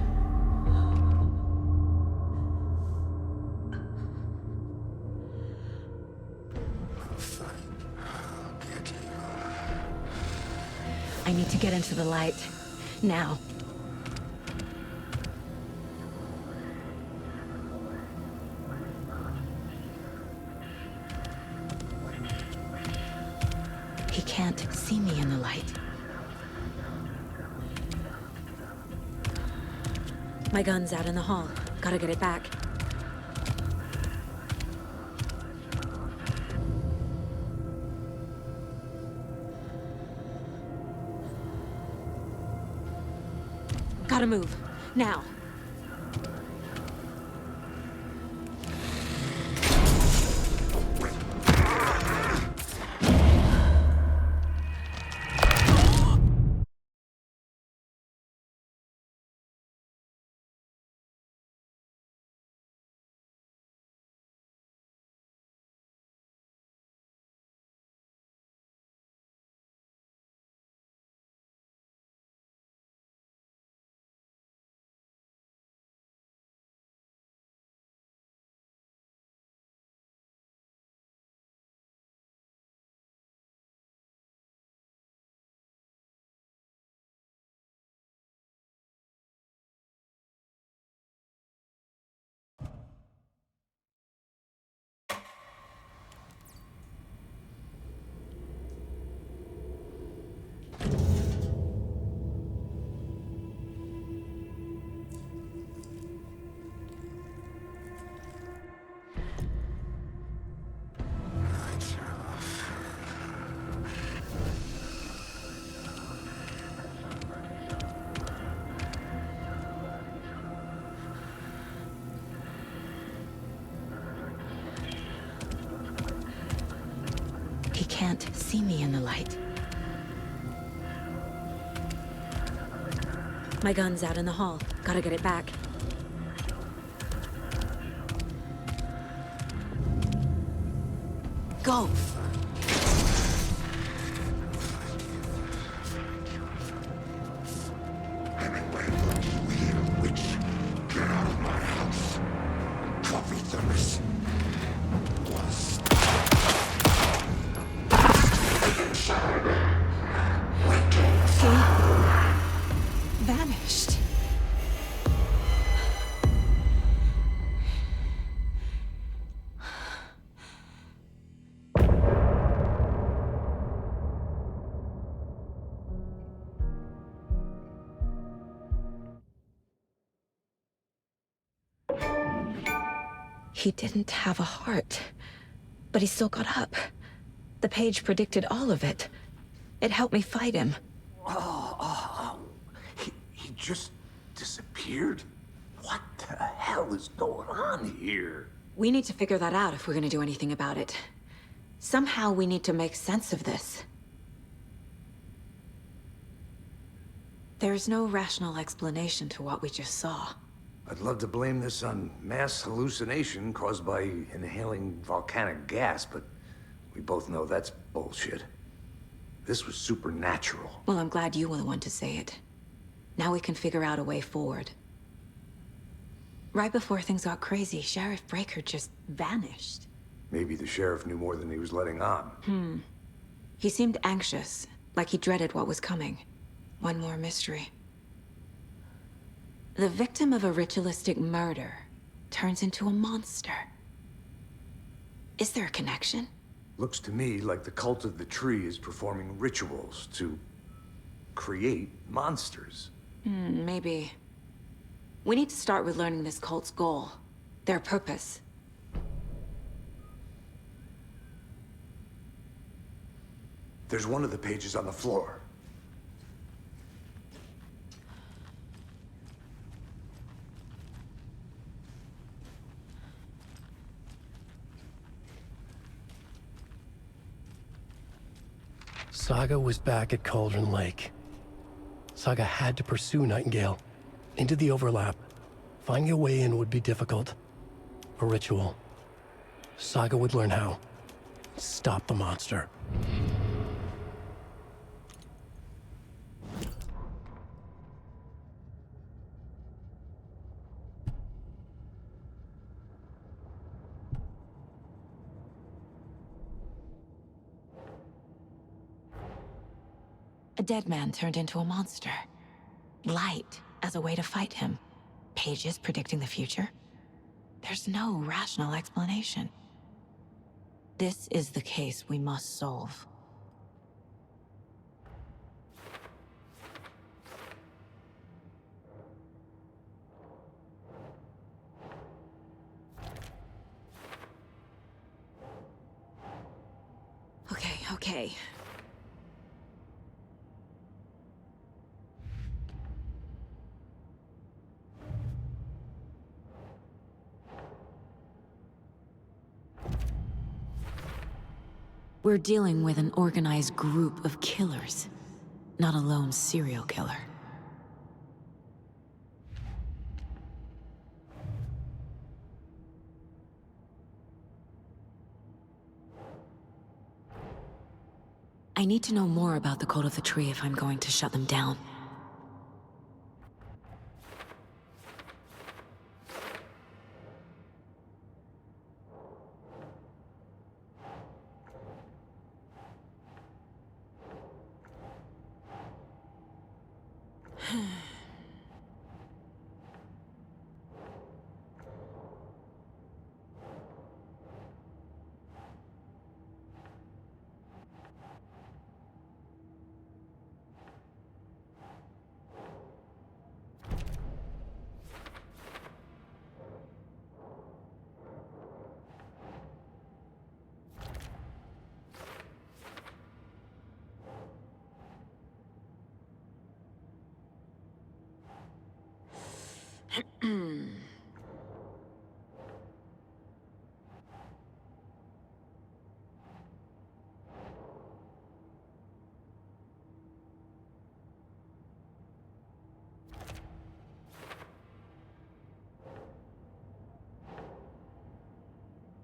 I need to get into the light. Now. He can't see me in the light. My gun's out in the hall. Gotta get it back. Gotta move. Now. He can't see me in the light. My gun's out in the hall. Gotta get it back. Go! Hemingway wants you here, witch. Get out of my house. Coffee thermos. Was. He vanished. he didn't have a heart. But he still got up. The page predicted all of it. It helped me fight him. He just disappeared? What the hell is going on here? We need to figure that out if we're gonna do anything about it. Somehow we need to make sense of this. There's no rational explanation to what we just saw. I'd love to blame this on mass hallucination caused by inhaling volcanic gas, but we both know that's bullshit. This was supernatural. Well, I'm glad you were the one to say it. Now we can figure out a way forward. Right before things got crazy, Sheriff Breaker just vanished. Maybe the sheriff knew more than he was letting on. He seemed anxious, like he dreaded what was coming. One more mystery. The victim of a ritualistic murder turns into a monster. Is there a connection? Looks to me like the cult of the tree is performing rituals to create monsters. Maybe. We need to start with learning this cult's goal, their purpose. There's one of the pages on the floor. Saga was back at Cauldron Lake. Saga had to pursue Nightingale into the overlap. Finding a way in would be difficult. A ritual. Saga would learn how. Stop the monster. A dead man turned into a monster. Light as a way to fight him. Pages predicting the future. There's no rational explanation. This is the case we must solve. Okay. We're dealing with an organized group of killers, not a lone serial killer. I need to know more about the Cult of the Tree if I'm going to shut them down.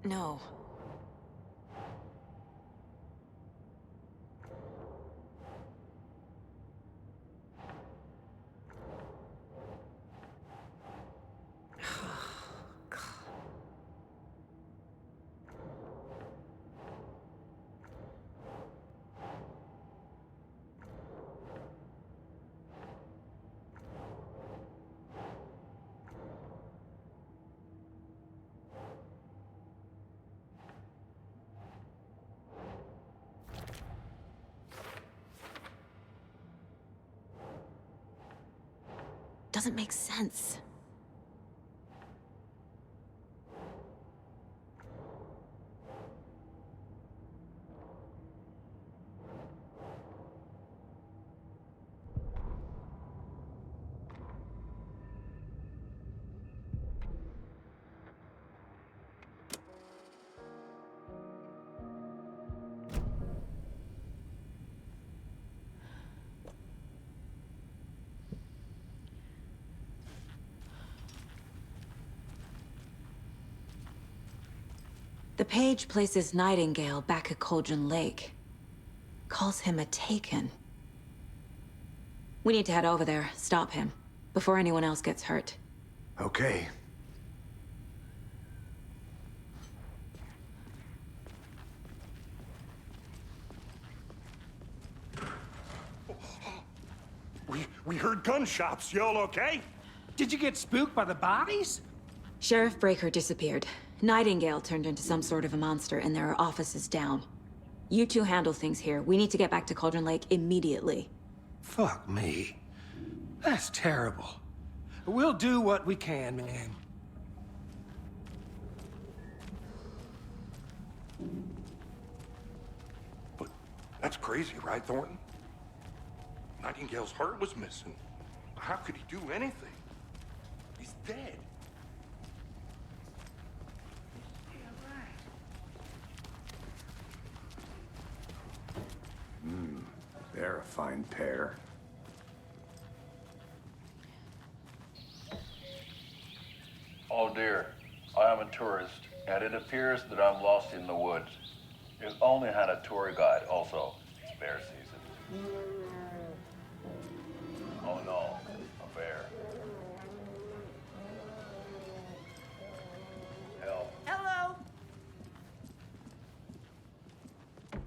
No. Doesn't make sense. The page places Nightingale back at Cauldron Lake. Calls him a Taken. We need to head over there, stop him, before anyone else gets hurt. Okay. We heard gunshots. Y'all okay? Did you get spooked by the bodies? Sheriff Breaker disappeared. Nightingale turned into some sort of a monster, and there are offices down. You two handle things here. We need to get back to Cauldron Lake immediately. Fuck me. That's terrible. We'll do what we can, man. But that's crazy, right, Thornton? Nightingale's heart was missing. How could he do anything? He's dead. They're a fine pair. Oh dear, I am a tourist, and it appears that I'm lost in the woods. If only had a tour guide also. It's bear season. Oh no, a bear. Help. Hello.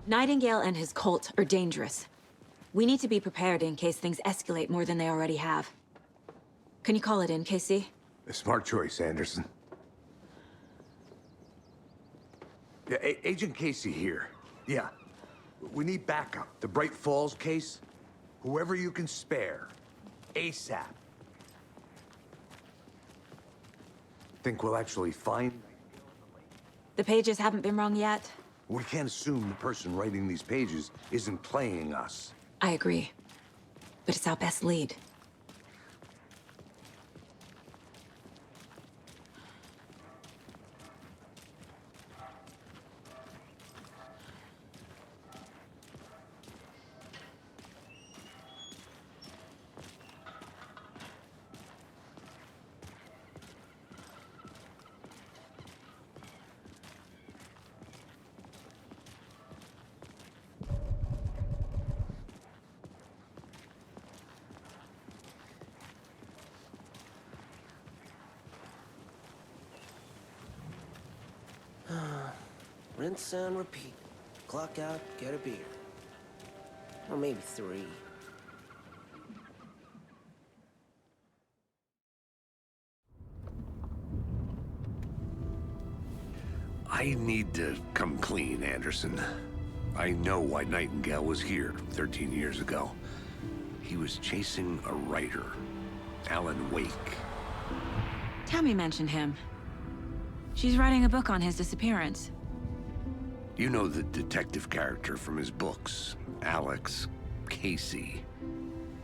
Nightingale and his cult are dangerous. We need to be prepared in case things escalate more than they already have. Can you call it in, Casey? A smart choice, Anderson. Yeah, Agent Casey here. Yeah. We need backup. The Bright Falls case. Whoever you can spare. ASAP. Think we'll actually find... The pages haven't been wrong yet? We can't assume the person writing these pages isn't playing us. I agree. But it's our best lead. Rinse and repeat. Clock out, get a beer. Or maybe 3. I need to come clean, Anderson. I know why Nightingale was here 13 years ago. He was chasing a writer, Alan Wake. Tammy mentioned him. She's writing a book on his disappearance. You know the detective character from his books, Alex Casey.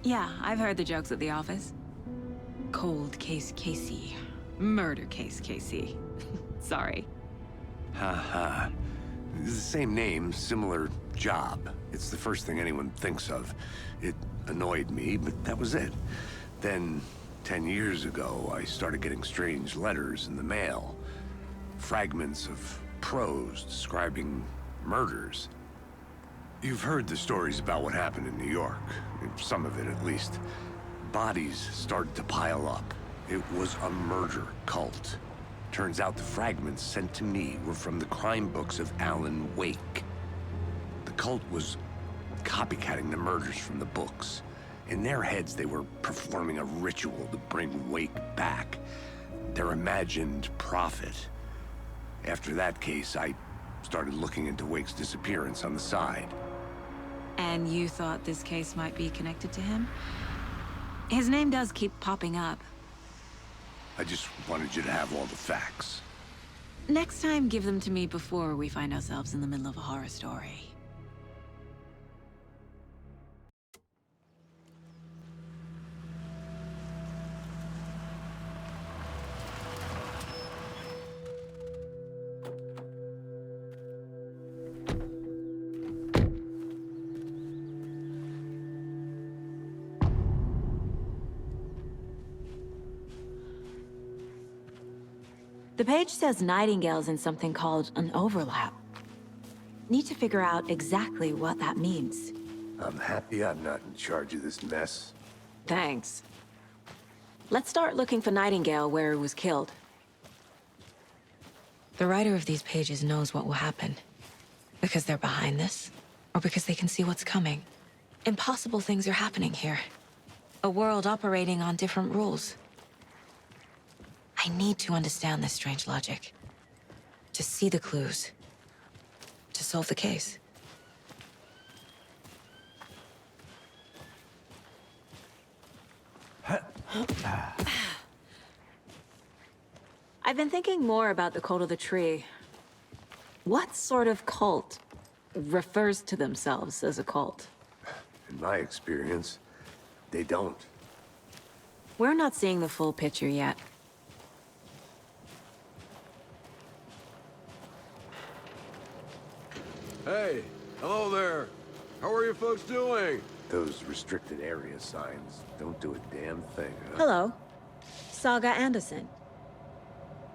Yeah, I've heard the jokes at the office. Cold case Casey. Murder case Casey. Sorry. Ha. It's the same name, similar job. It's the first thing anyone thinks of. It annoyed me, but that was it. Then, 10 years ago, I started getting strange letters in the mail. Fragments of prose describing murders. You've heard the stories about what happened in New York. Some of it, at least. Bodies started to pile up. It was a murder cult. Turns out the fragments sent to me were from the crime books of Alan Wake. The cult was copycatting the murders from the books. In their heads, they were performing a ritual to bring Wake back. Their imagined prophet. After that case, I started looking into Wake's disappearance on the side. And you thought this case might be connected to him? His name does keep popping up. I just wanted you to have all the facts. Next time, give them to me before we find ourselves in the middle of a horror story. The page says Nightingale's in something called an overlap. Need to figure out exactly what that means. I'm happy I'm not in charge of this mess. Thanks. Let's start looking for Nightingale where he was killed. The writer of these pages knows what will happen. Because they're behind this, or because they can see what's coming. Impossible things are happening here. A world operating on different rules. I need to understand this strange logic. To see the clues. To solve the case. I've been thinking more about the cult of the tree. What sort of cult refers to themselves as a cult? In my experience, they don't. We're not seeing the full picture yet. Hey, hello there. How are you folks doing? Those restricted area signs don't do a damn thing, huh? Hello. Saga Anderson.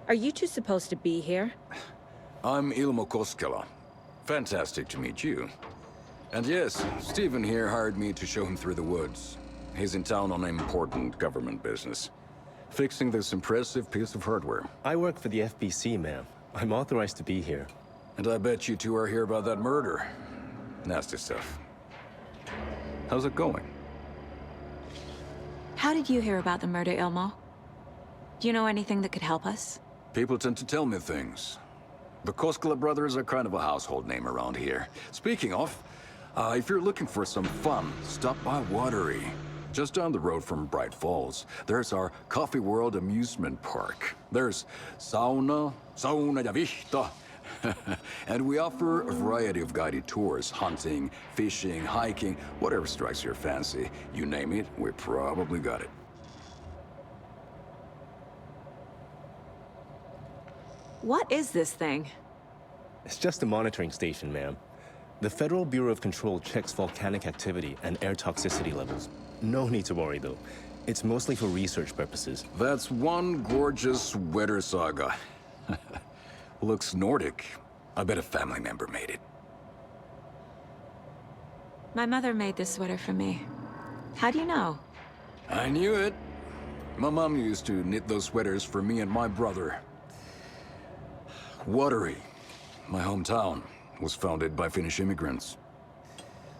Are you two supposed to be here? I'm Ilmo Koskela. Fantastic to meet you. And yes, Stephen here hired me to show him through the woods. He's in town on important government business. Fixing this impressive piece of hardware. I work for the FBC, ma'am. I'm authorized to be here. And I bet you two are here about that murder. Nasty stuff. How's it going? How did you hear about the murder, Ilmo? Do you know anything that could help us? People tend to tell me things. The Koskela brothers are kind of a household name around here. Speaking of, if you're looking for some fun, stop by Watery. Just down the road from Bright Falls, there's our Coffee World amusement park. There's sauna ja vihta. And we offer a variety of guided tours, hunting, fishing, hiking, whatever strikes your fancy. You name it, we probably got it. What is this thing? It's just a monitoring station, ma'am. The Federal Bureau of Control checks volcanic activity and air toxicity levels. No need to worry, though. It's mostly for research purposes. That's one gorgeous sweater, Saga. Looks Nordic. I bet a family member made it. My mother made this sweater for me. How do you know? I knew it. My mom used to knit those sweaters for me and my brother. Watery, my hometown, was founded by Finnish immigrants.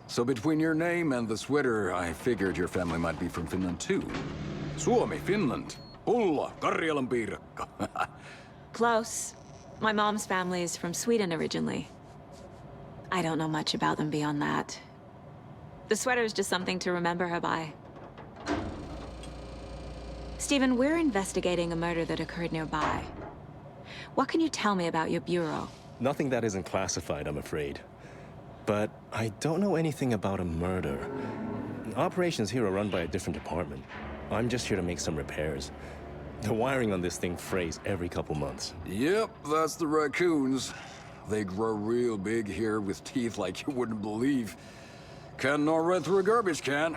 So between your name and the sweater, I figured your family might be from Finland too. Suomi, Finland. Pulla, Karjalan piirakka. Close. My mom's family is from Sweden originally. I don't know much about them beyond that. The sweater is just something to remember her by. Stephen, we're investigating a murder that occurred nearby. What can you tell me about your bureau? Nothing that isn't classified, I'm afraid. But I don't know anything about a murder. Operations here are run by a different department. I'm just here to make some repairs. The wiring on this thing frays every couple months. Yep, that's the raccoons. They grow real big here with teeth like you wouldn't believe. Can't gnaw right through a garbage can.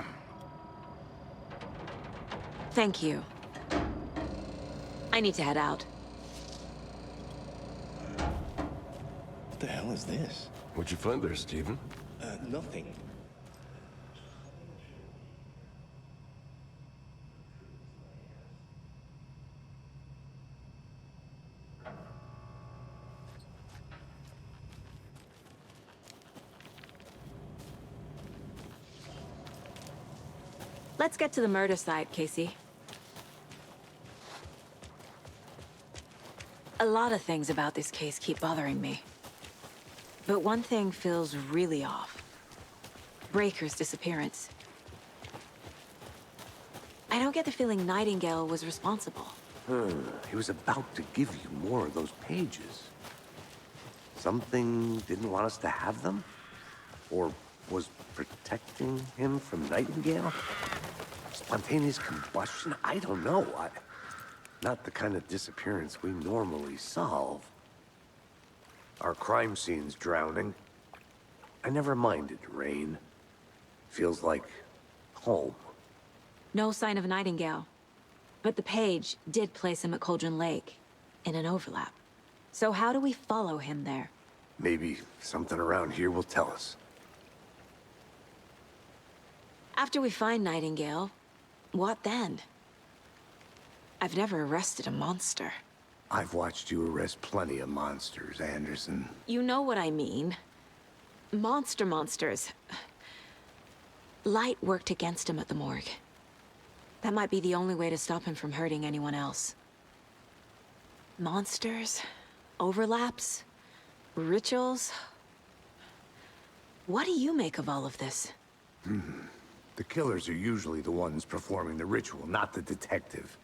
Thank you. I need to head out. What the hell is this? What'd you find there, Stephen? Nothing. Let's get to the murder site, Casey. A lot of things about this case keep bothering me. But one thing feels really off. Breaker's disappearance. I don't get the feeling Nightingale was responsible. He was about to give you more of those pages. Something didn't want us to have them? Or was protecting him from Nightingale? Spontaneous combustion? I don't know. Not the kind of disappearance we normally solve. Our crime scene's drowning. I never minded rain. Feels like home. No sign of Nightingale. But the page did place him at Cauldron Lake. in an overlap. So how do we follow him there? Maybe something around here will tell us. After we find Nightingale, what then? I've never arrested a monster. I've watched you arrest plenty of monsters, Anderson. You know what I mean. Monsters. Light worked against him at the morgue. That might be the only way to stop him from hurting anyone else. Monsters? Overlaps? Rituals? What do you make of all of this? The killers are usually the ones performing the ritual, not the detective.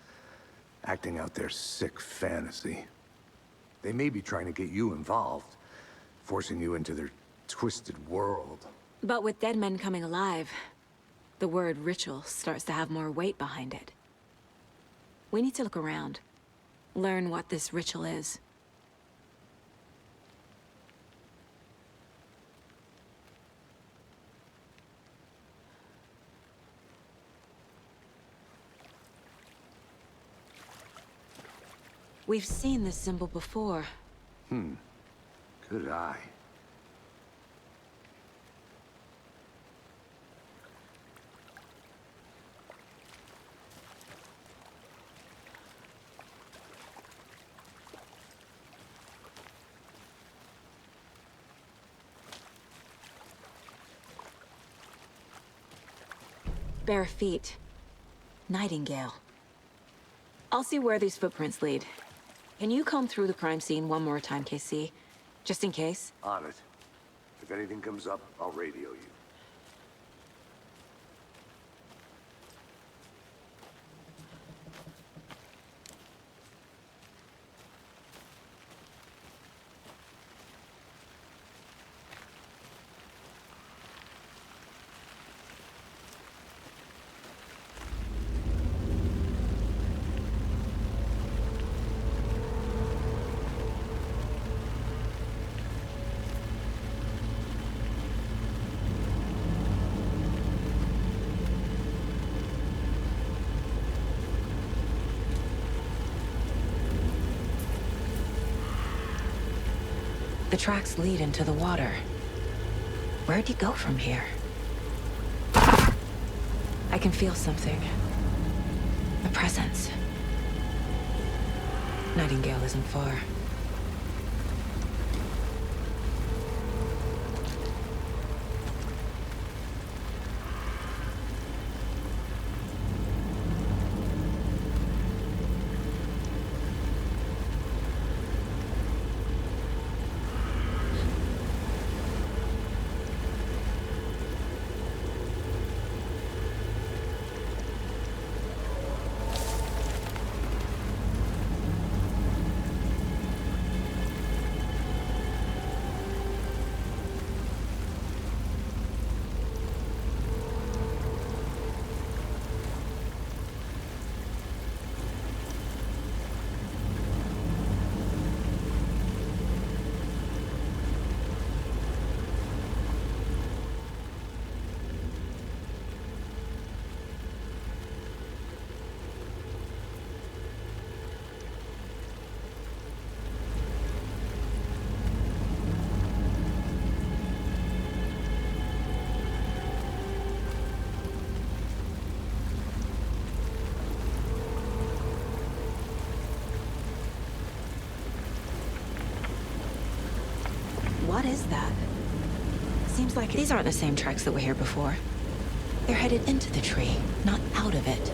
Acting out their sick fantasy. They may be trying to get you involved, forcing you into their twisted world. But with dead men coming alive, the word ritual starts to have more weight behind it. We need to look around, learn what this ritual is. We've seen this symbol before. Good eye. Bare feet. Nightingale. I'll see where these footprints lead. Can you comb through the crime scene one more time, KC? Just in case? On it. If anything comes up, I'll radio you. The tracks lead into the water. Where'd he go from here? I can feel something. A presence. Nightingale isn't far. What is that? Seems like these aren't the same tracks that were here before. They're headed into the tree, not out of it.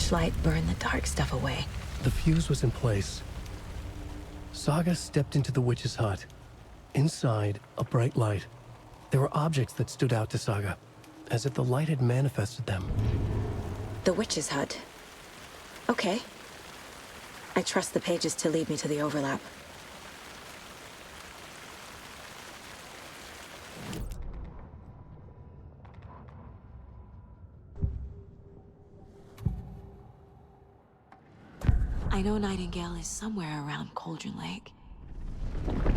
flashlight burned the dark stuff away. The fuse was in place. Saga stepped into the witch's hut. Inside, a bright light. There were objects that stood out to Saga, as if the light had manifested them. The witch's hut. Okay. I trust the pages to lead me to the overlap. I know Nightingale is somewhere around Cauldron Lake.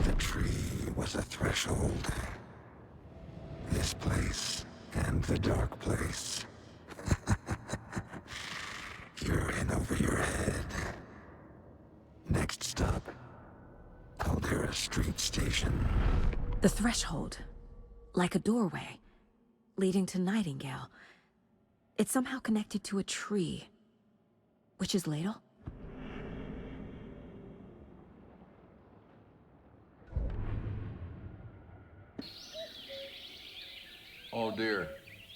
The tree was a threshold. This place and the dark place. You're in over your head. Next stop, Caldera Street Station. The threshold. Like a doorway. Leading to Nightingale. It's somehow connected to a tree. Witch's Ladle? Oh dear,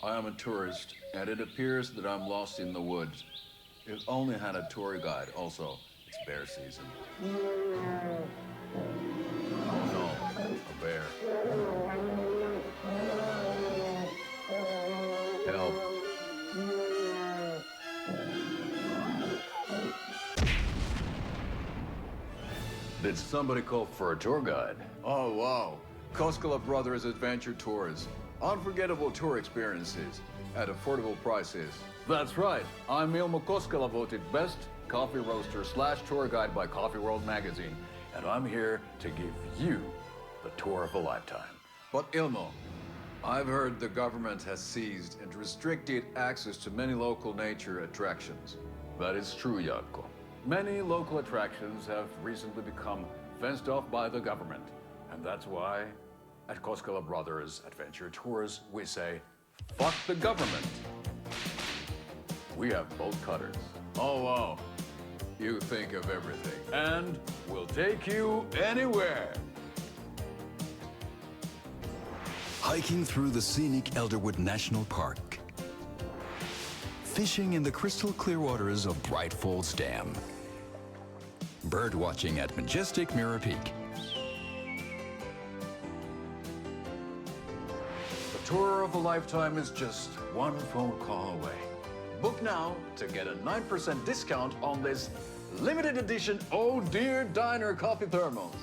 I am a tourist, and it appears that I'm lost in the woods. If only had a tour guide. Also, it's bear season. Oh no, a bear. Help. Did somebody call for a tour guide? Oh wow, Koskela Brothers Adventure Tours. Unforgettable tour experiences at affordable prices. That's right. I'm Ilmo Koskela, voted best coffee roaster / tour guide by Coffee World magazine. And I'm here to give you the tour of a lifetime. But Ilmo, I've heard the government has seized and restricted access to many local nature attractions. That is true, Jaakko. Many local attractions have recently become fenced off by the government. And that's why at Koskela Brothers Adventure Tours, we say, fuck the government. We have bolt cutters. Oh, wow. You think of everything. And we'll take you anywhere. Hiking through the scenic Elderwood National Park. Fishing in the crystal clear waters of Bright Falls Dam. Bird watching at majestic Mirror Peak. The tour of a lifetime is just one phone call away. Book now to get a 9% discount on this limited edition Oh Dear Diner coffee thermos.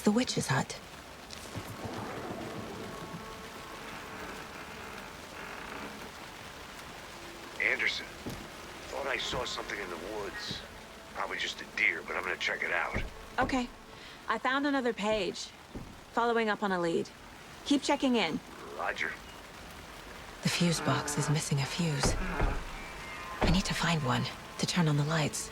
the witch's hut. Anderson, thought I saw something in the woods. Probably just a deer, but I'm gonna check it out. Okay. I found another page. Following up on a lead. Keep checking in. Roger. The fuse box is missing a fuse. I need to find one to turn on the lights.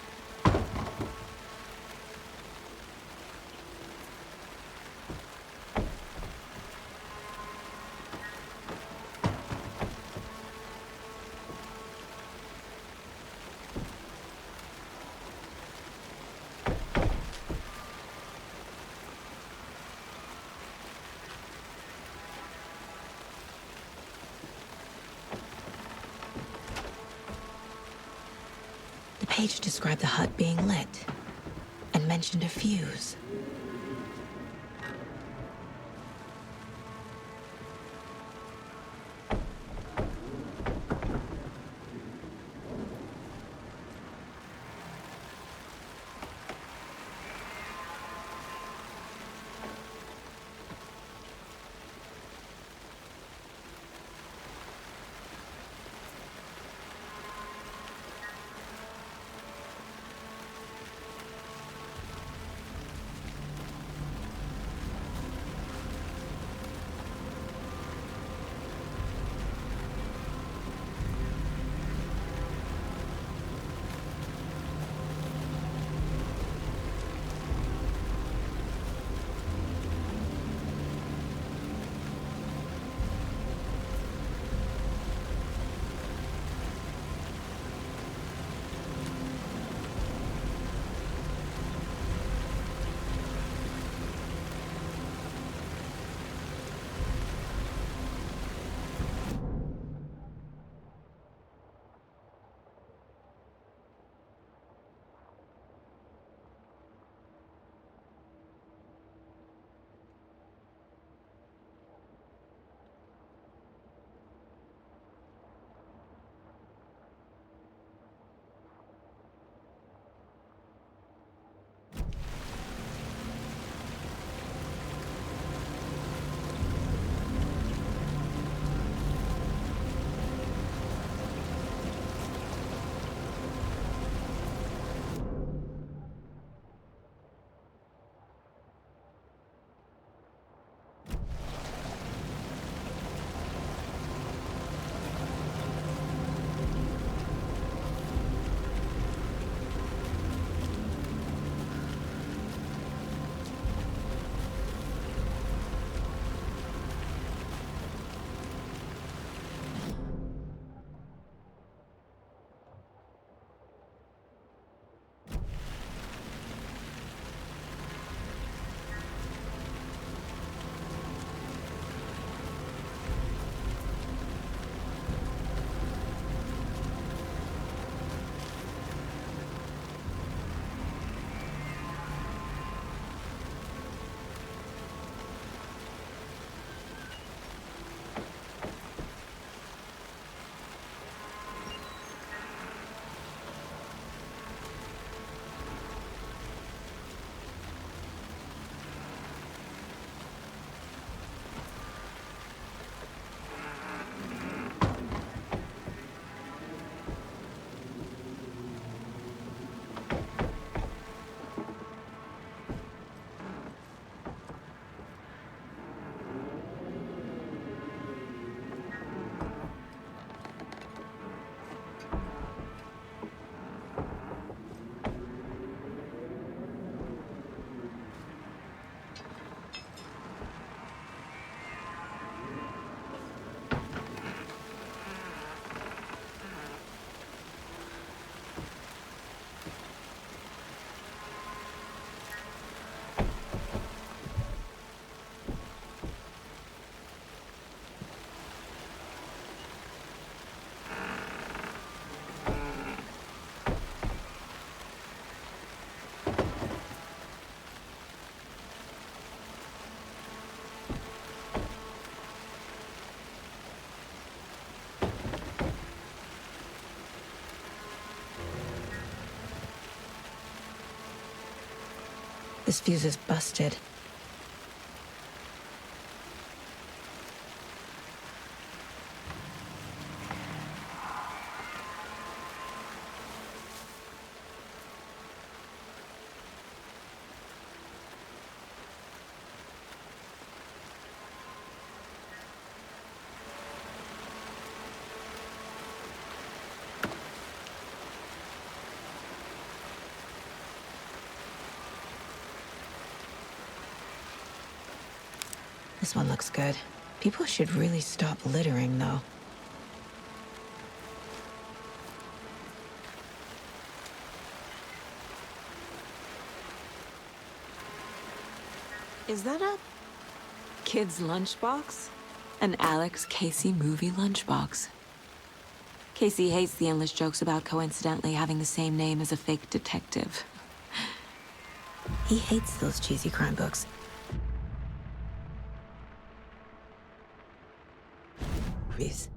The page described the hut being lit and mentioned a fuse. This fuse is busted. This one looks good. People should really stop littering, though. Is that a kid's lunchbox? An Alex Casey movie lunchbox. Casey hates the endless jokes about coincidentally having the same name as a fake detective. He hates those cheesy crime books. Please.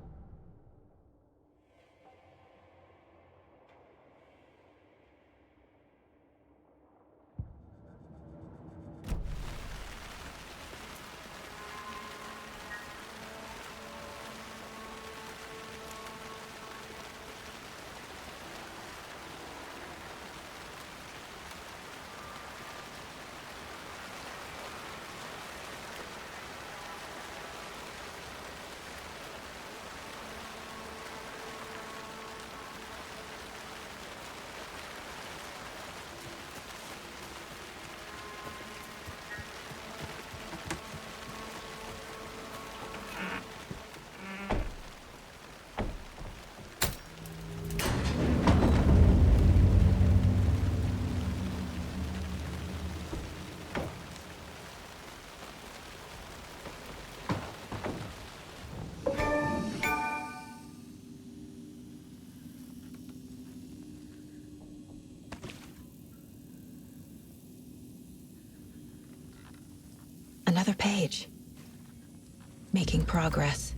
Another page. Making progress.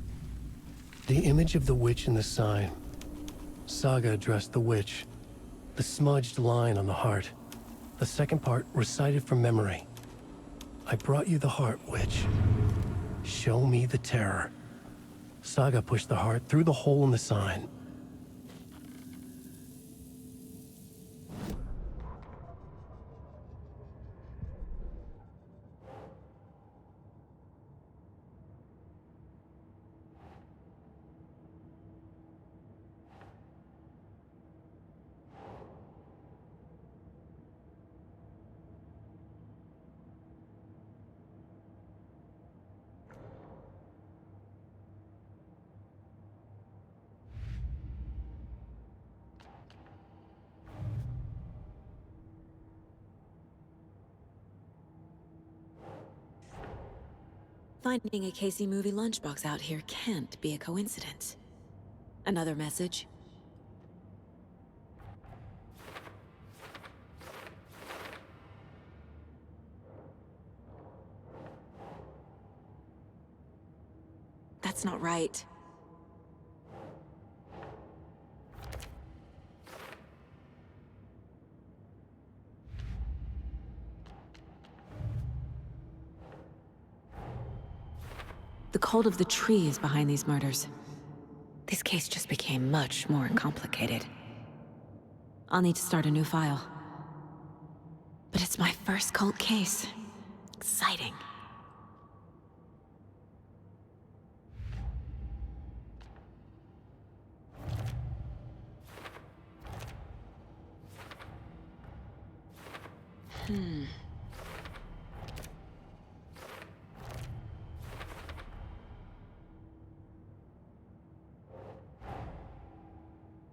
The image of the witch in the sign. Saga addressed the witch. The smudged line on the heart. The second part recited from memory. I brought you the heart, witch. Show me the terror. Saga pushed the heart through the hole in the sign. Finding a Casey movie lunchbox out here can't be a coincidence. Another message. That's not right. The cult of the tree is behind these murders. This case just became much more complicated. I'll need to start a new file. But it's my first cult case. Exciting.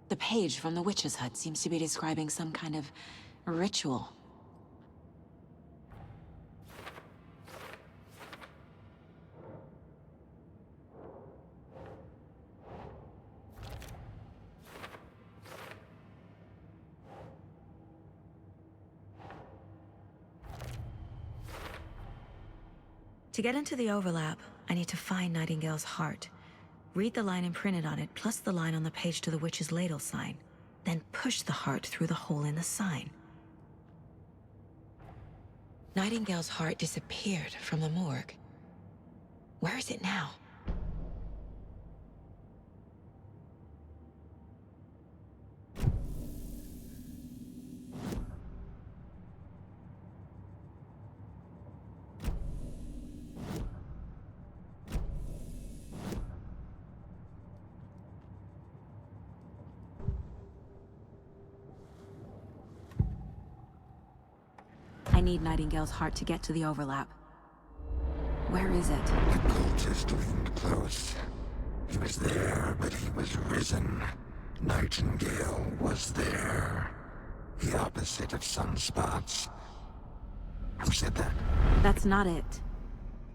The page from the witch's hut seems to be describing some kind of ritual. To get into the overlap, I need to find Nightingale's heart. Read the line imprinted on it, plus the line on the page to the witch's ladle sign. Then push the heart through the hole in the sign. Nightingale's heart disappeared from the morgue. Where is it now? I need Nightingale's heart to get to the overlap. Where is it? The cultist leaned close. He was there, but he was risen. Nightingale was there. The opposite of sunspots. Who said that? That's not it.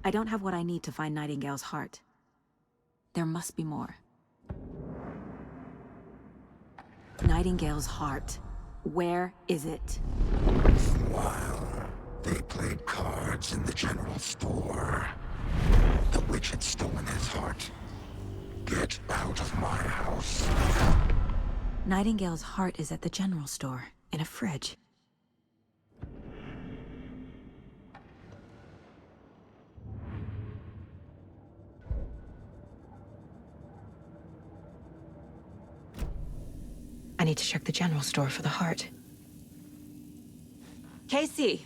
I don't have what I need to find Nightingale's heart. There must be more. Nightingale's heart. Where is it? While they played cards in the general store, the witch had stolen his heart. Get out of my house. Nightingale's heart is at the general store, in a fridge. I need to check the general store for the heart. Casey!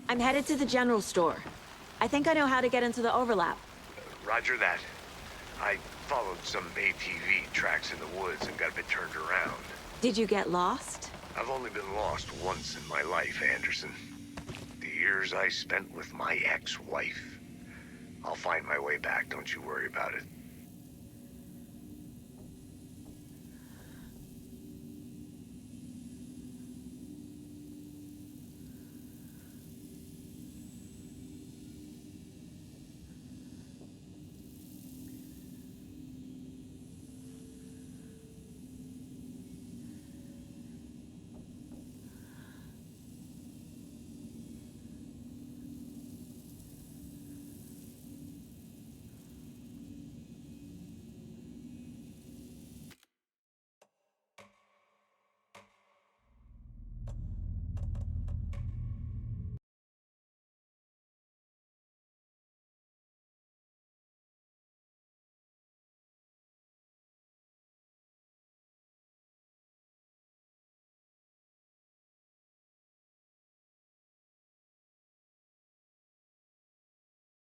I'm headed to the general store. I think I know how to get into the overlap. Roger that. I followed some ATV tracks in the woods and got a bit turned around. Did you get lost? I've only been lost once in my life, Anderson. The years I spent with my ex-wife. I'll find my way back, don't you worry about it.